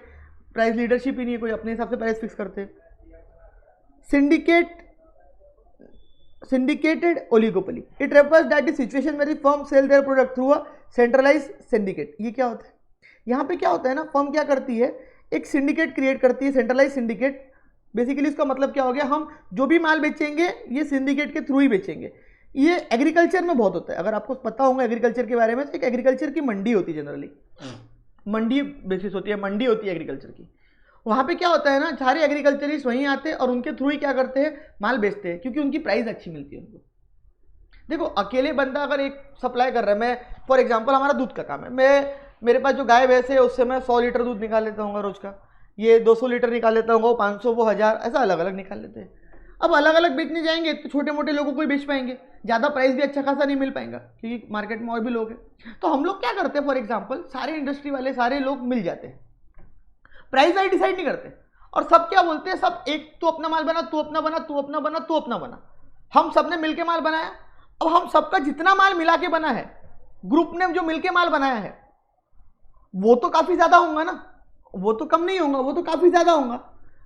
प्राइस लीडरशिप ही नहीं है, कोई अपने हिसाब से प्राइस फिक्स करते हैं। syndicated oligopoly, it refers that the situation where the firm sell their product through a centralized syndicate। ये क्या होता है, यहाँ पे क्या होता है ना, फर्म क्या करती है, एक सिंडिकेट क्रिएट करती है, सेंट्रलाइज सिंडिकेट। बेसिकली इसका मतलब क्या हो गया, हम जो भी माल बेचेंगे ये सिंडिकेट के थ्रू ही बेचेंगे। ये एग्रीकल्चर में बहुत होता है, अगर आपको पता होगा एग्रीकल्चर के बारे में, तो एक एग्रीकल्चर की मंडी होती है, जनरली मंडी बेसिस होती है, मंडी होती है एग्रीकल्चर की। वहाँ पे क्या होता है ना, सारे एग्रीकल्चरिस्ट वहीं आते हैं और उनके थ्रू ही क्या करते हैं, माल बेचते हैं, क्योंकि उनकी प्राइस अच्छी मिलती है उनको। देखो अकेले बंदा अगर एक सप्लाई कर रहा है, मैं फॉर एग्जांपल हमारा दूध का काम है, मेरे पास जो गाय भैंस है उससे मैं 100 लीटर दूध निकाल लेता हूँ रोज का, ये 200 लीटर निकाल लेता हूँ, 500, वो 1000, ऐसा अलग अलग निकाल लेते हैं। अब अलग अलग बेचने जाएंगे तो छोटे मोटे लोगों को ही बेच पाएंगे, ज़्यादा प्राइस भी अच्छा खासा नहीं मिल पाएगा, क्योंकि मार्केट में और भी लोग हैं। तो हम लोग क्या करते हैं, फॉर एग्जाम्पल सारे इंडस्ट्री वाले सारे लोग मिल जाते हैं, प्राइस वाइज डिसाइड नहीं करते, और सब क्या बोलते हैं, सब एक तू अपना माल बना, तू अपना बना, तू अपना बना, तू अपना बना। हम सबने मिलके माल बनाया। अब हम सबका जितना माल मिला के बना है, ग्रुप ने जो मिलके माल बनाया है, वो तो काफी ज्यादा होगा ना, वो तो कम नहीं होगा, वो तो काफी ज्यादा होगा।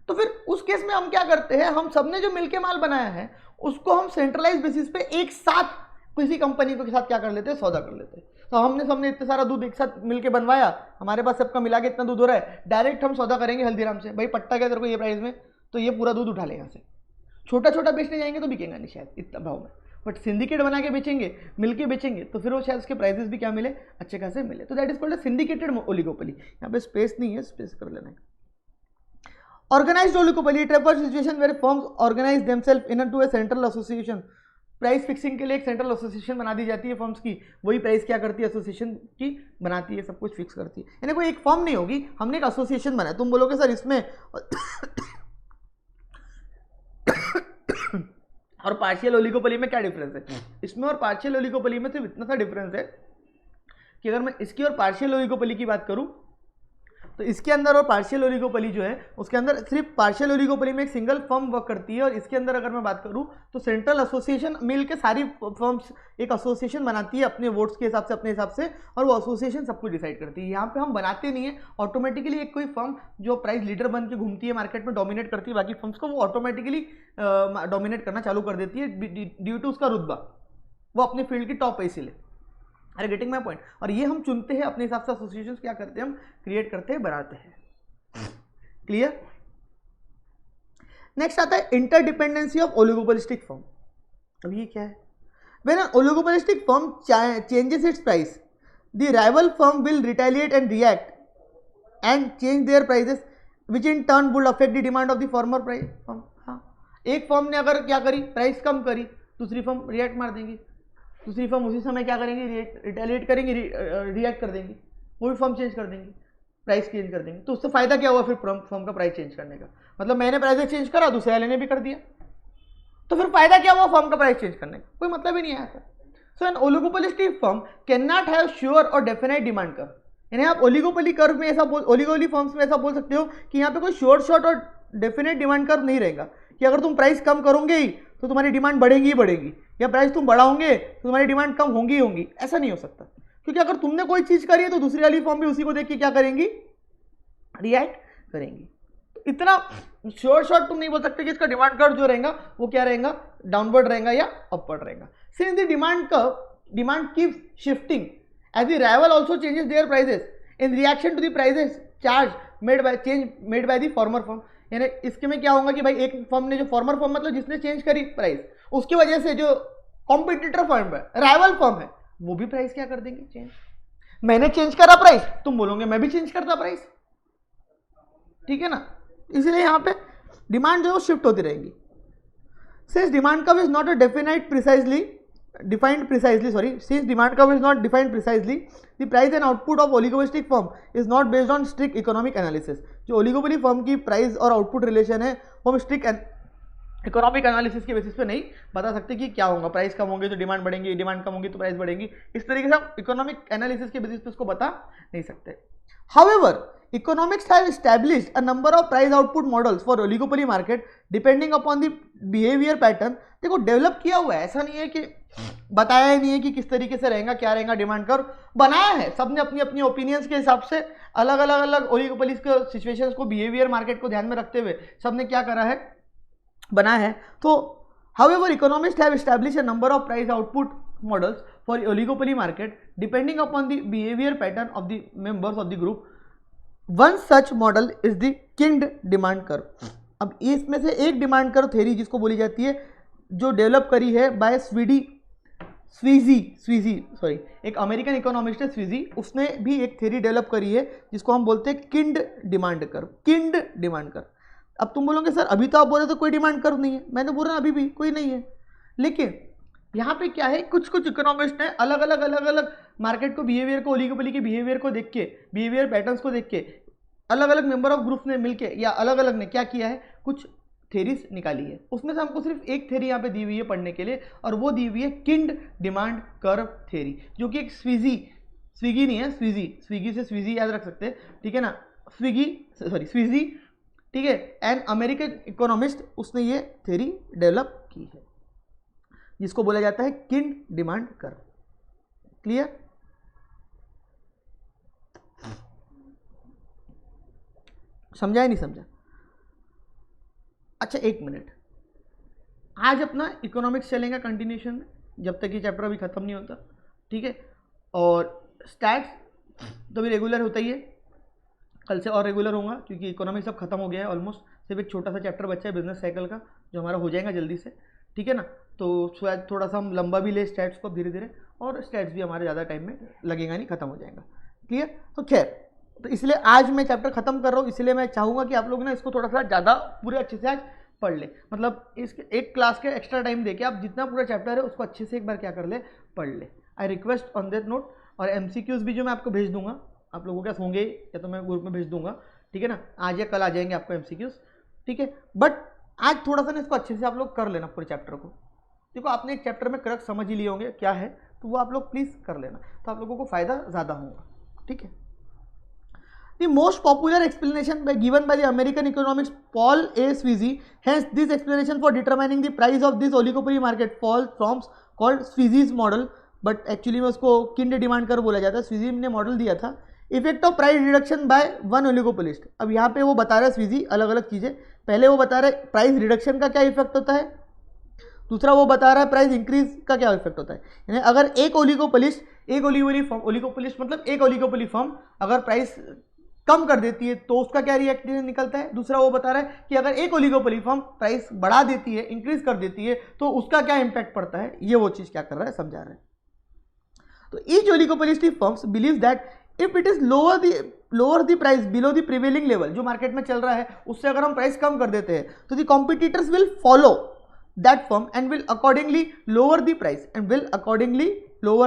तो फिर उस केस में हम क्या करते हैं, हम सबने जो मिलके माल बनाया है उसको हम सेंट्रलाइज बेसिस पे एक साथ किसी कंपनी के साथ क्या कर लेते हैं, सौदा कर लेते हैं। तो हमने इतना सारा दूध एक साथ मिलके बनवाया, हमारे पास सबका मिला के इतना दूध हो रहा है, डायरेक्ट हम सौदा करेंगे हल्दीराम से, भाई पट्टा क्या तेरे को ये प्राइस में, तो ये पूरा दूध उठा ले यहाँ से। छोटा छोटा बेचने जाएंगे तो बिकेगा नहीं शायद इतना भाव में, बट सिंडिकेट बना के बेचेंगे, मिलके बेचेंगे, तो फिर वो शायद उसके प्राइसेस भी क्या मिले, अच्छे खासे मिले। तो that is called syndicated oligopoly. यहाँ पे स्पेस नहीं है, स्पेस कर लेना है। Organised oligopoly, it refers situation where firms organise themselves into a central association. Price fixing के लिए एक सेंट्रल एसोसिएशन बना दी जाती है फर्म्स की, वही प्राइस क्या करती है, एसोसिएशन की बनाती है, सब कुछ फिक्स करती है। यानी कोई एक फर्म नहीं होगी, हमने एक एसोसिएशन बनाया। तुम बोलोगे सर इसमें और पार्शियल ओलिगोपोली में क्या डिफरेंस है? इसमें और पार्शियल ओलिगोपोली में सिर्फ इतना सा डिफरेंस है कि अगर मैं इसकी और पार्शियल ओलिगोपोली की बात करूं, तो इसके अंदर और पार्शियल ओलिगोपोली जो है उसके अंदर सिर्फ पार्शियल ओलिगोपोली में एक सिंगल फर्म वर्क करती है, और इसके अंदर अगर मैं बात करूं तो सेंट्रल एसोसिएशन मिल के सारी फर्म्स एक एसोसिएशन बनाती है अपने वोट्स के हिसाब से, अपने हिसाब से, और वो एसोसिएशन सब कुछ डिसाइड करती है। यहाँ पे हम बनाते नहीं है, ऑटोमेटिकली एक कोई फर्म जो प्राइस लीडर बन के घूमती है मार्केट में, डोमिनेट करती है बाकी फर्म्स को, वो ऑटोमेटिकली डोमिनेट करना चालू कर देती है ड्यू टू उसका रुतबा, वो अपने फील्ड की टॉप है इसीलिए। अरे गेटिंग माई पॉइंट। और ये हम चुनते हैं अपने हिसाब से, एसोसिएशन क्या करते हैं, हम क्रिएट करते हैं, बनाते हैं। क्लियर? नेक्स्ट आता है इंटरडिपेंडेंसी ऑफ ओलिगोपोलिस्टिक फर्म। अब ये क्या है? When an oligopolistic firm changes its price, the rival firm will retaliate and react and change their prices, which in turn would affect the demand of the former price firm. हाँ, एक firm ने अगर क्या करी, price कम करी, दूसरी firm react मार देंगी, दूसरी फर्म उसी समय क्या करेंगे, रिटेलिएट करेंगे, रिएक्ट कर देंगी, वो भी फर्म चेंज कर देंगी, प्राइस चेंज कर देंगे। तो उससे फायदा क्या हुआ फिर फर्म का प्राइस चेंज करने का? मतलब मैंने प्राइस चेंज करा, दूसरे वाले ने भी कर दिया, तो फिर फायदा क्या हुआ फर्म का प्राइस चेंज करने का? कोई मतलब ही नहीं आया था। So an oligopolistic firm can not have sure और डेफिनेट डिमांड कर्व। यानी आप ओलिगोपोली कर्व में ऐसा ओलिगोपोली फर्म्स में ऐसा बोल सकते हो कि यहाँ पे कोई श्योर शॉर्ट और डेफिनेट डिमांड कर्व नहीं रहेगा, कि अगर तुम प्राइस कम करोगे ही तो तुम्हारी डिमांड बढ़ेगी ही बढ़ेगी, या प्राइस तुम बढ़ाओगे तो तुम्हारी डिमांड कम होंगी ही होंगी। ऐसा नहीं हो सकता, क्योंकि अगर तुमने कोई चीज करी है तो दूसरी वाली फर्म भी उसी को देख के क्या करेंगी, रिएक्ट करेंगी। तो इतना श्योर शॉर्ट तुम नहीं बोल सकते कि इसका डिमांड कर्व जो रहेगा वो क्या रहेगा, डाउनवर्ड रहेगा या अपवर्ड रहेगा। Since the demand keeps shifting as the rival also changes their prices in reaction to the prices charge made by the former firm. यानी इसके में क्या होगा कि भाई एक फर्म ने, जो फॉर्मर फर्म मतलब जिसने चेंज करी प्राइस, उसकी वजह से जो कॉम्पिटिटर फर्म है, राइवल फर्म है, वो भी प्राइस क्या कर देंगे, चेंज। मैंने चेंज करा प्राइस, तुम बोलोगे मैं भी चेंज करता प्राइस, ठीक है ना? इसलिए यहां पे डिमांड जो है शिफ्ट होती रहेगी। Since demand curve is not a defined precisely, since demand curve is not defined precisely, the price and output of oligopolistic firm is not based on strict economic analysis। जो oligopoly firm की price और output relation है वो हम strict economic analysis के basis पे नहीं बता सकते कि क्या होगा, प्राइस कम होंगे तो डिमांड बढ़ेंगी, डिमांड कम होगी तो प्राइस बढ़ेंगी, इस तरीके से हम इकोनॉमिक एनालिसिस के बेसिस पे उसको बता नहीं सकते। However, economics have established a number of price output models for oligopoly market depending upon the behavior pattern। देखो डेवलप किया हुआ है, ऐसा नहीं है कि बताया ही नहीं है कि किस तरीके से रहेगा, क्या रहेगा डिमांड कर्व, बनाया है सबने अपनी अपनी ओपिनियंस के हिसाब से, अलग अलग अलग ओलिगोपोलीज के सिचुएशंस को, बिहेवियर मार्केट को ध्यान में रखते हुए सबने क्या करा है, बनाया है। तो however, economists have established a number of price output models for oligopoly market depending upon the behavior pattern of the members of the group। One such model is the Kind demand curve। अब इसमें से एक demand curve theory जिसको बोली जाती है, जो develop करी है बाय स्वीजी, एक अमेरिकन इकोनॉमिस्ट है स्वीजी, उसने भी एक थ्योरी डेवलप करी है जिसको हम बोलते हैं किंड डिमांड कर्व। अब तुम बोलोगे सर अभी तो आप बोल रहे थे कोई डिमांड कर्व नहीं है, मैं तो बोल रहा अभी भी कोई नहीं है, लेकिन यहाँ पे क्या है, कुछ इकोनॉमिस्ट ने अलग अलग मार्केट को, बिहेवियर को, ओलिगोपोली के बिहेवियर को देख के, बिहेवियर पैटर्न्स को देख के, अलग अलग मेंबर ऑफ ग्रुप ने मिलके या अलग अलग ने क्या किया है, कुछ थेरीज निकाली है। उसमें से हमको सिर्फ एक थेरी यहाँ पे दी हुई है पढ़ने के लिए, और वो दी हुई है किंड डिमांड कर्व थेरी, जो कि एक स्विगी नहीं है, स्विगी से स्वीजी याद रख सकते हैं, ठीक है ना, स्वीजी, ठीक है, एन अमेरिकन इकोनॉमिस्ट, उसने ये थ्योरी डेवलप की है जिसको बोला जाता है किंड डिमांड कर्व। क्लियर? समझा या नहीं समझा? अच्छा एक मिनट, आज अपना इकोनॉमिक्स चलेगा कंटिन्यूशन में जब तक ये चैप्टर अभी खत्म नहीं होता, ठीक है, और स्टैट्स तो भी रेगुलर होता ही है, कल से और रेगुलर होगा क्योंकि इकोनॉमिक्स सब खत्म हो गया है ऑलमोस्ट, सिर्फ एक छोटा सा चैप्टर बचा है बिजनेस साइकिल का जो हमारा हो जाएगा जल्दी से, ठीक है ना, तो शायद थोड़ा सा हम लंबा भी ले स्टैट्स को धीरे धीरे, और स्टैट्स भी हमारे ज़्यादा टाइम में लगेगा नहीं, खत्म हो जाएगा। क्लियर? तो खैर, तो इसलिए आज मैं चैप्टर खत्म कर रहा हूँ, इसलिए मैं चाहूँगा कि आप लोग ना इसको थोड़ा सा ज़्यादा पूरे अच्छे से आज पढ़ ले, मतलब इसके एक क्लास के एक्स्ट्रा टाइम दे के आप जितना पूरा चैप्टर है उसको अच्छे से एक बार क्या कर ले, पढ़ ले। I request on that note, और MCQs भी जो मैं आपको भेज दूंगा, आप लोगों के होंगे या तो मैं ग्रुप में भेज दूंगा, ठीक है ना, आज या कल आ जाएंगे आपको MCQs, ठीक है, बट आज थोड़ा सा ना इसको अच्छे से आप लोग कर लेना पूरे चैप्टर को। देखो आपने एक चैप्टर में करेक्ट समझ ही लिए होंगे क्या है, तो वो आप लोग प्लीज़ कर लेना, तो आप लोगों को फायदा ज़्यादा होगा, ठीक है। The most popular explanation given by the American economist Paul A. Sweezy, hence this explanation for determining the price of this oligopoly market falls from called Sweezy's model, but actually में उसको किंड डिमांड कर्व बोला जाता है। स्वीजी ने model दिया था, effect of price reduction by one oligopolist. अब यहाँ पे वो बता रहा है स्वीजी अलग अलग चीज़ें, पहले वो बता रहा है प्राइस रिडक्शन का क्या इफेक्ट होता है, दूसरा वो बता रहा है प्राइस इंक्रीज का क्या इफेक्ट होता है, यानी अगर एक ओलिगोपोलिस्ट मतलब एक ओलिगोपोली फर्म अगर प्राइस कम कर देती है तो उसका क्या रिएक्शन निकलता है, दूसरा वो बता रहा है कि अगर एक ओलिगोपोली फर्म प्राइस बढ़ा देती है, इंक्रीज कर देती है तो उसका क्या इंपैक्ट पड़ता है, ये वो चीज क्या कर रहा है, समझा रहा है। तो each oligopolistic firms believe that if it is lower the price below the prevailing level, जो मार्केट में चल रहा है उससे अगर हम प्राइस कम कर देते हैं तो the competitors will follow that firm and will accordingly lower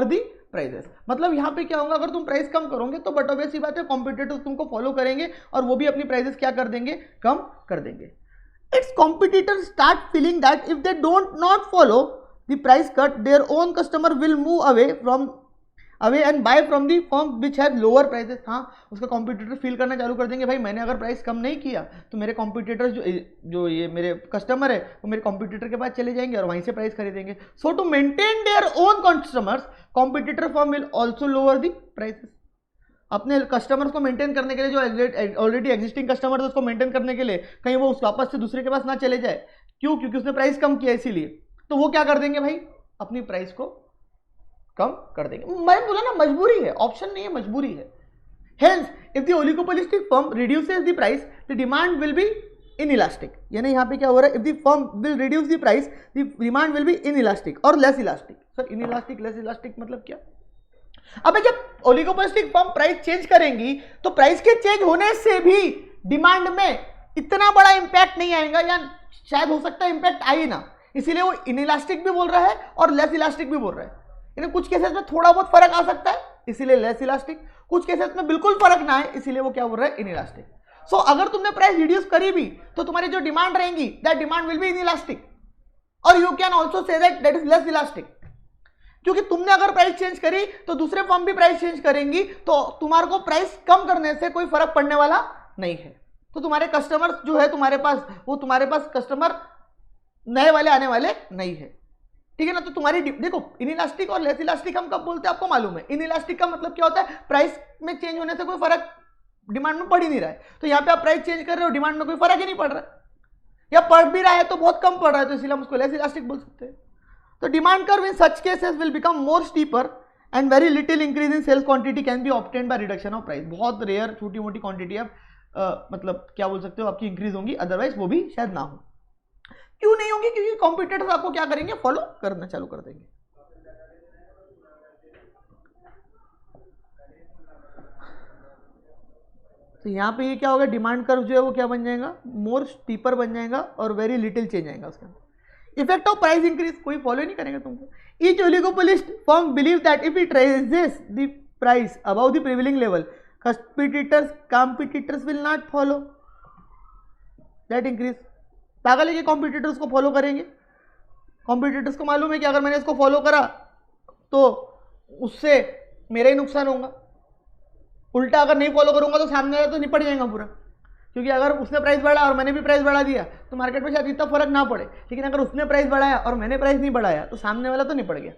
the prices. मतलब यहाँ पे क्या होगा, अगर तुम प्राइस कम करोगे तो बट ऑब्वियस सी बात है कॉम्पिटिटर्स तुमको फॉलो करेंगे और वो भी अपनी प्राइसेस क्या कर देंगे, कम कर देंगे। Its competitors start feeling that if they don't not follow the price cut their own customer will move away and buy from the firm which have lower prices. हाँ, उसका कॉम्पिटिटर फील करना चालू कर देंगे, भाई मैंने अगर प्राइस कम नहीं किया तो मेरे कॉम्पिटिटर्स जो ये मेरे कस्टमर है वो मेरे कॉम्पिटिटर के पास चले जाएंगे और वहीं से प्राइस खरीदेंगे। So to maintain their own customers competitor firm will also lower the prices. अपने कस्टमर्स को मेंटेन करने के लिए, जो ऑलरेडी एग्जिस्टिंग कस्टमर है उसको मेंटेन करने के लिए कहीं वो वापस से दूसरे के पास ना चले जाए, क्यों, क्योंकि उसने प्राइस कम किया इसीलिए, तो वो क्या कर देंगे भाई, अपनी प्राइस को कम कर देंगे। मैं बोला ना मजबूरी है, ऑप्शन नहीं है, मजबूरी है। Hence, if the oligopolistic firm reduces the price, the demand will be inelastic। यानी यहाँ पे क्या हो रहा है, if the firm will reduce the price, the demand will be inelastic और less elastic। Sir inelastic less elastic मतलब क्या? अबे जब ओलिगोपोलिस्टिक फर्म प्राइस चेंज करेंगी तो प्राइस के चेंज होने से भी डिमांड में इतना बड़ा इंपैक्ट नहीं आएगा, या शायद हो सकता है इंपैक्ट आए ना, इसीलिए वो इनइलास्टिक भी बोल रहा है और लेस इलास्टिक भी बोल रहा है। यानी कुछ केसेस में थोड़ा बहुत फर्क आ सकता है इसीलिए लेस इलास्टिक, कुछ केसेस में बिल्कुल फर्क ना है इसीलिए वो क्या बोल रहा है, इनइलास्टिक। सो अगर तुमने प्राइस रिड्यूस करी भी तो तुम्हारी जो डिमांड रहेंगी that demand will be inelastic, और you can also say that is less elastic, क्योंकि तुमने अगर प्राइस चेंज करी तो दूसरे फर्म भी प्राइस चेंज करेंगी, तो तुम्हारे को प्राइस कम करने से कोई फर्क पड़ने वाला नहीं है। तो तुम्हारे कस्टमर जो है तुम्हारे पास, वो तुम्हारे पास कस्टमर नए वाले आने वाले नहीं है, ठीक है ना। तो तुम्हारी देखो इनइलास्टिक और लेस इलास्टिक हम कब बोलते हैं आपको मालूम है। इनइलास्टिक का मतलब क्या होता है, प्राइस में चेंज होने से कोई फर्क डिमांड में पड़ ही नहीं रहा है, तो यहाँ पे आप प्राइस चेंज कर रहे हो, डिमांड में कोई फर्क ही नहीं पड़ रहा है, या पड़ भी रहा है तो बहुत कम पड़ रहा है, तो इसलिए हम उसको लेस इलास्टिक बोल सकते हैं। तो demand curve in such cases will become more steeper and very little increase in sales quantity can be obtained by reduction of price. बहुत रेयर छोटी मोटी क्वांटिटी आप मतलब क्या बोल सकते हो आपकी इंक्रीज होंगी, अदरवाइज वो भी शायद ना हो। क्यों नहीं होंगी, क्योंकि कॉम्पिटिटर्स आपको क्या करेंगे, फॉलो करना चालू कर देंगे। तो यहाँ पे ये क्या होगा, डिमांड कर्व जो है वो क्या बन जाएगा, मोर स्टीपर बन जाएगा और वेरी लिटिल चेंज आएगा उसके अंदर। इफेक्ट ऑफ प्राइस इंक्रीज कोई फॉलो नहीं करेगा तुमको। Each oligopolist firm believe that if it raises the price above the prevailing level competitors will not follow that increase. पागल है कि कॉम्पिटिटर्स को फॉलो करेंगे, कॉम्पिटिटर्स को मालूम है कि अगर मैंने इसको फॉलो करा तो उससे मेरा ही नुकसान होगा, उल्टा अगर नहीं फॉलो करूंगा तो सामने वाला तो निपट जाएगा पूरा, क्योंकि अगर उसने प्राइस बढ़ाया और मैंने भी प्राइस बढ़ा दिया तो मार्केट में शायद इतना फर्क ना पड़े, लेकिन अगर उसने प्राइस बढ़ाया और मैंने प्राइस नहीं बढ़ाया तो सामने वाला तो निपट गया,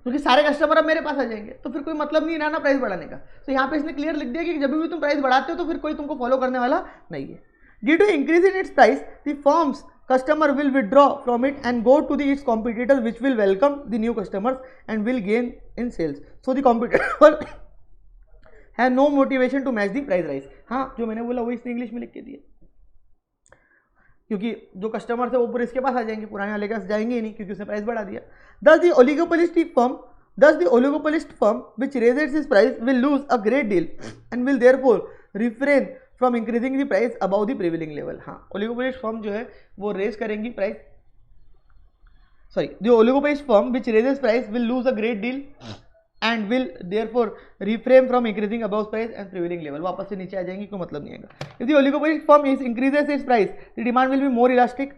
क्योंकि सारे कस्टमर अब मेरे पास आ जाएंगे, तो फिर कोई मतलब नहीं रहा ना प्राइस बढ़ाने का। तो यहाँ पे इसने क्लियर लिख दिया कि जब भी तुम प्राइस बढ़ाते हो तो फिर कोई तुमको फॉलो करने वाला नहीं है। Due to increase in its price the firms customer will withdraw from it and go to its competitors which will welcome the new customers and will gain in sales. So the competitor have no motivation to match the price rise. हाँ जो मैंने बोला वो इसने English में लिख के दिया, क्योंकि जो कस्टमर है वो पूरे इसके पास आ जाएंगे, पुराने वाले के पास जाएंगे ही नहीं, क्योंकि उसने प्राइस बढ़ा दिया। Thus the oligopolistic firm which raises its price will lose a great deal and will therefore refrain from increasing the price above the prevailing level. हाँ ओलिगोपोलिस्ट फर्म जो है वो रेज करेंगी price, sorry the oligopolist firm which raises price will lose a great deal and will therefore refrain from increasing above price and prevailing level, वापस से नीचे आ जाएंगी, कोई मतलब नहीं आएगा। If the oligopolist firm is increases its price the demand will be more elastic.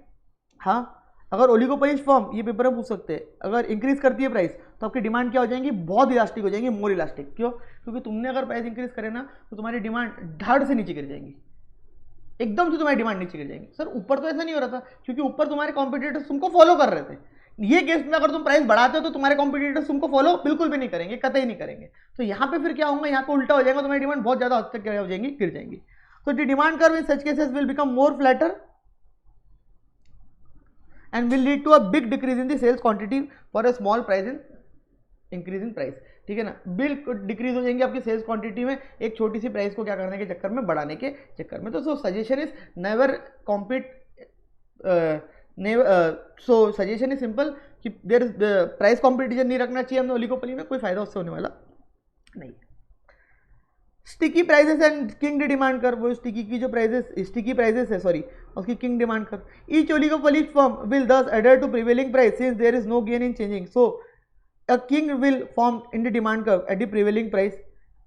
हाँ अगर ओलिगोपोलिस्ट फर्म, ये पेपर में पूछ सकते हैं, अगर इंक्रीज करती है प्राइस तो आपकी डिमांड क्या हो जाएंगी, बहुत इलास्टिक हो जाएंगी, मोर इलास्टिक। क्यों, क्योंकि तुमने अगर प्राइस इंक्रीज करे ना तो तुम्हारी डिमांड धाड़ से नीचे गिर जाएगी, एकदम से तुम्हारी डिमांड नीचे गिर जाएगी। सर ऊपर तो ऐसा नहीं हो रहा था, क्योंकि ऊपर तुम्हारे कॉम्पिटिटर्स तुमको फॉलो कर रहे थे। ये केस में अगर तुम प्राइस बढ़ाते हो तो तुम्हारे कॉम्पिटिटर्स तुमको फॉलो बिल्कुल भी नहीं करेंगे, कतई नहीं करेंगे। तो यहाँ पे फिर क्या होगा, यहाँ पे उल्टा हो जाएगा, तुम्हारी डिमांड बहुत ज्यादा हद तक क्या हो जाएंगी, गिर जाएंगी। तो the demand curve in such cases will become more flatter and will lead to a big decrease in the sales quantity for a small price in increase in price। ठीक है ना, बिल्कुल डिक्रीज हो जाएंगे आपकी सेल्स क्वांटिटी में, एक छोटी सी प्राइस को क्या करने के चक्कर में, बढ़ाने के चक्कर में। तो so suggestion is never compete, so suggestion is simple कि देयर प्राइस कॉम्पिटिशन नहीं रखना चाहिए हमने ओलिगोपोली में, कोई फायदा उससे होने वाला नहीं। Sticky prices and king demand curve, वो स्टिकी की जो प्राइसेस, स्टिकी प्राइसेस है सॉरी, उसकी king demand curve. Each oligopolist firm will thus adhere to prevailing price since there is no gain in changing, so a king will form in the demand curve at the prevailing price.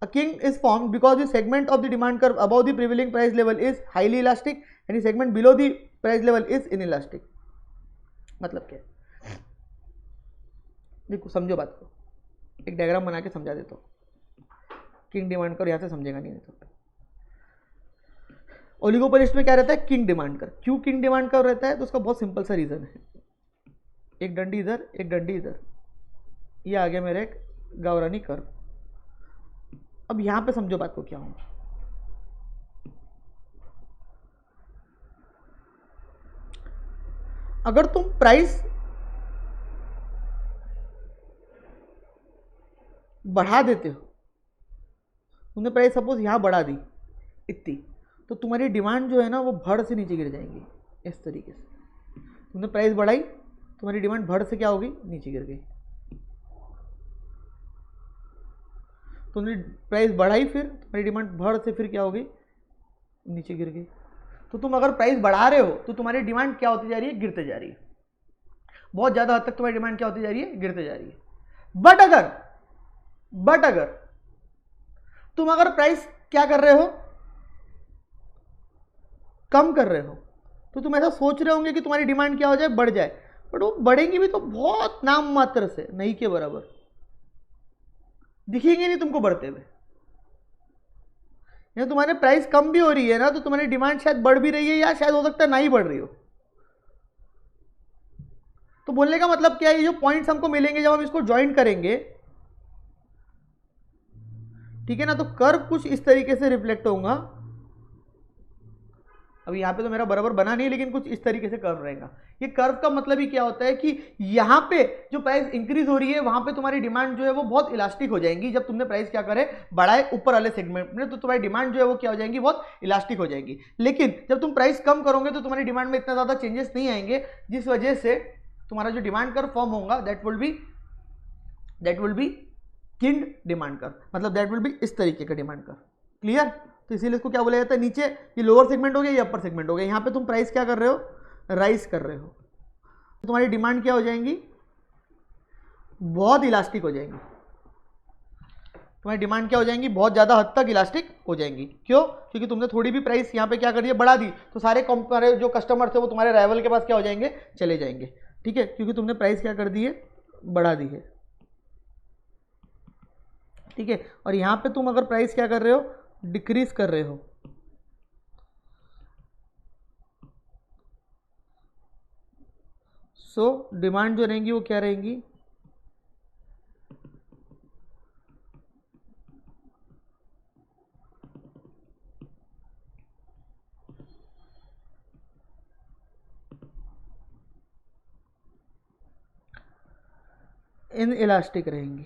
A king is formed because the segment of the demand curve above the prevailing price level is highly elastic and the segment below the price level is inelastic। मतलब क्या, देखो समझो बात को, एक diagram बना के समझा देता हूँ। किंग डिमांड कर्व यहाँ से समझेगा नहीं तो। ओलिगोपोलिस्ट में क्या रहता है, किंग डिमांड कर्व। क्यों किंग डिमांड कर्व रहता है, तो उसका बहुत सिंपल सा रीजन है, एक डंडी इधर एक डंडी इधर, ये आ गया मेरा एक गावरानी कर्व। अब यहां पे समझो बात को क्या होगा, अगर तुम प्राइस बढ़ा देते हो, तुमने प्राइस सपोज यहां बढ़ा दी इतनी, तो तुम्हारी डिमांड जो है ना वो भड़ से नीचे गिर जाएंगी इस तरीके से। तुमने प्राइस बढ़ाई, तुम्हारी डिमांड भड़ से क्या होगी, नीचे गिर गई। तुमने प्राइस बढ़ाई, फिर तुम्हारी डिमांड भड़ से फिर क्या होगी, नीचे गिर गई। तो तुम अगर प्राइस बढ़ा रहे हो तो तुम्हारी डिमांड क्या होती जा रही है, गिरते जा रही है, बहुत ज्यादा हद तक तुम्हारी डिमांड क्या होती जा रही है, गिरते जा रही है। बट अगर तुम अगर प्राइस क्या कर रहे हो, कम कर रहे हो तो तुम ऐसा सोच रहे होंगे कि तुम्हारी डिमांड क्या हो जाए, बढ़ जाए, बट वो बढ़ेंगी भी तो बहुत नाम मात्र से, नहीं के बराबर, दिखेंगे नहीं तुमको बढ़ते हुए। या तुम्हारे प्राइस कम भी हो रही है ना तो तुम्हारी डिमांड शायद बढ़ भी रही है या शायद हो सकता है ना ही बढ़ रही हो। तो बोलने का मतलब क्या है, ये जो पॉइंट्स हमको मिलेंगे जब हम इसको ज्वाइन करेंगे, ठीक है ना, तो कर्व कुछ इस तरीके से रिफ्लेक्ट होगा। अभी यहाँ पे तो मेरा बराबर बना नहीं, लेकिन कुछ इस तरीके से कर्व रहेगा। ये कर्व का मतलब ही क्या होता है कि यहाँ पे जो प्राइस इंक्रीज हो रही है वहां पे तुम्हारी डिमांड जो है वो बहुत इलास्टिक हो जाएंगी। जब तुमने प्राइस क्या करे, बढ़ाए ऊपर वाले सेगमेंट में, तो तुम्हारी डिमांड जो है वो क्या हो जाएंगी, बहुत इलास्टिक हो जाएंगी। लेकिन जब तुम प्राइस कम करोगे तो तुम्हारी डिमांड में इतना ज्यादा चेंजेस नहीं आएंगे, जिस वजह से तुम्हारा जो डिमांड कर्व फॉर्म होगा that will be kind demand curve, मतलब दैट विल बी इस तरीके का डिमांड कर्व। क्लियर? तो इसीलिए इसको क्या बोला जाता है, नीचे ये लोअर सेगमेंट हो गया, ये अपर सेगमेंट हो गया। यहाँ पे तुम प्राइस क्या कर रहे हो, राइज कर रहे हो, तो तुम्हारी डिमांड क्या हो जाएंगी, बहुत इलास्टिक हो जाएंगी। तुम्हारी डिमांड क्या हो जाएंगी, बहुत ज़्यादा हद तक इलास्टिक हो जाएंगी। क्यों? क्योंकि तुमने थोड़ी भी प्राइस यहाँ पे क्या कर दी, बढ़ा दी, तो सारे तुम्हारे जो कस्टमर थे वो तुम्हारे राइवल के पास क्या हो जाएंगे, चले जाएंगे। ठीक है, क्योंकि तुमने प्राइस क्या कर दी है, बढ़ा दी है। ठीक है, और यहाँ पे तुम अगर प्राइस क्या कर रहे हो, डिक्रीज कर रहे हो, सो डिमांड जो रहेंगी वो क्या रहेंगी, इन इलास्टिक रहेंगी।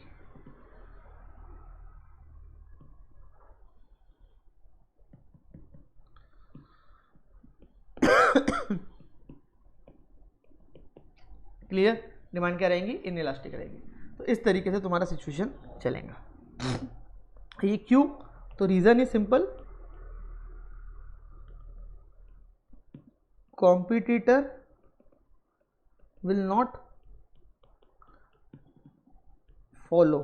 क्लियर? डिमांड क्या रहेंगी, इन इलास्टिक रहेंगी। तो इस तरीके से तुम्हारा सिचुएशन चलेगा। ये क्यों? तो reason is simple, competitor will not follow,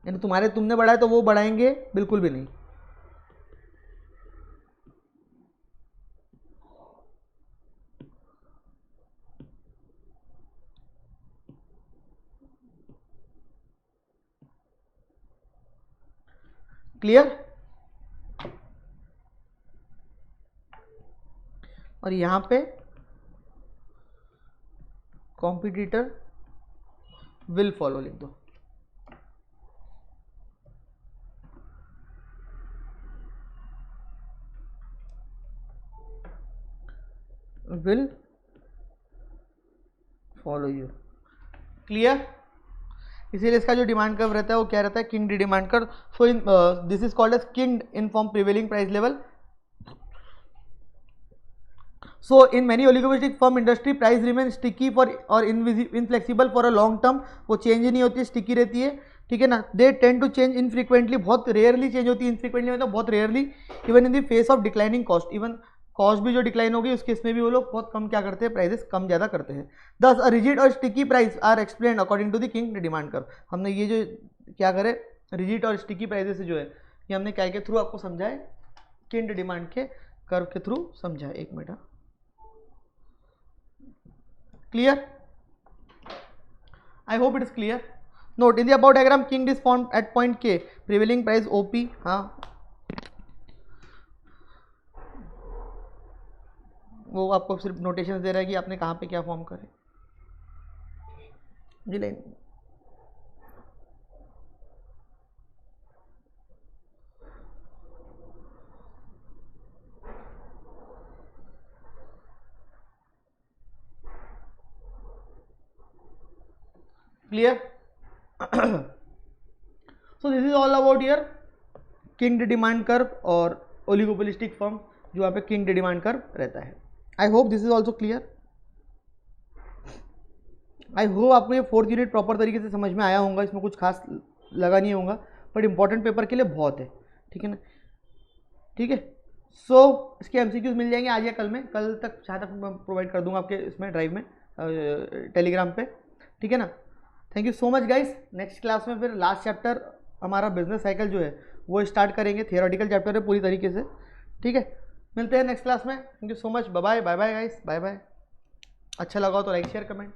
यानी तुमने बढ़ाया तो वो बढ़ाएंगे बिल्कुल भी नहीं। क्लियर? और यहां पे कॉम्पिटिटर विल फॉलो लिख दो। Will follow you. क्लियर? इसीलिए इसका जो डिमांड कर्व रहता है वो क्या रहता है, kinked demand curve. So in this is called as kinked in form prevailing price level. So in many oligopolistic firm industry price remains sticky for or inflexible for a long term, वो change नहीं होती है, sticky रहती है। ठीक है ना, they tend to change infrequently, बहुत रेयरली चेंज होती है, इनफ्रीक्वेंटली मतलब बहुत rarely. Even in the face of declining cost, even cost भी जो डिक्लाइन होगी उस केस में भी वो लोग बहुत कम क्या करते हैं, प्राइसेस कम ज़्यादा करते हैं। दस अ रिजिड और sticky price are explain according to the kinked demand curve. हमने ये जो क्या करे, रिजिड और स्टिकी प्राइसेस जो है ये हमने क्या के थ्रू आपको समझाए, किंग डिमांड के कर्व के थ्रू समझाए। एक minute, clear? I hope it is clear. Note in the above diagram king is formed at point K, prevailing price OP। हाँ, वो आपको सिर्फ नोटेशन दे रहा है कि आपने कहाँ पे क्या फॉर्म करे। जी नहीं, clear? So this is all about your king demand curve और ओलिगोपोलिस्टिक फर्म जो यहाँ पे किंग डिमांड कर्व रहता है। I hope this is also clear. I hope आपको ये 4th यूनिट प्रॉपर तरीके से समझ में आया होगा, इसमें कुछ खास लगा नहीं होगा, बट इंपॉर्टेंट पेपर के लिए बहुत है। ठीक है ना? ठीक है, सो इसके एमसीक्यूज मिल जाएंगे आज या कल में, कल तक शायद तक मैं प्रोवाइड कर दूंगा आपके इसमें ड्राइव में, टेलीग्राम पे। ठीक है ना? Thank you so much guys. Next class में फिर लास्ट चैप्टर हमारा बिजनेस साइकिल जो है वो स्टार्ट करेंगे, थियोरेटिकल चैप्टर है पूरी तरीके से। ठीक है, मिलते हैं नेक्स्ट क्लास में। Thank you so much, bye bye, bye bye guys, bye bye. अच्छा लगा हो तो लाइक शेयर कमेंट।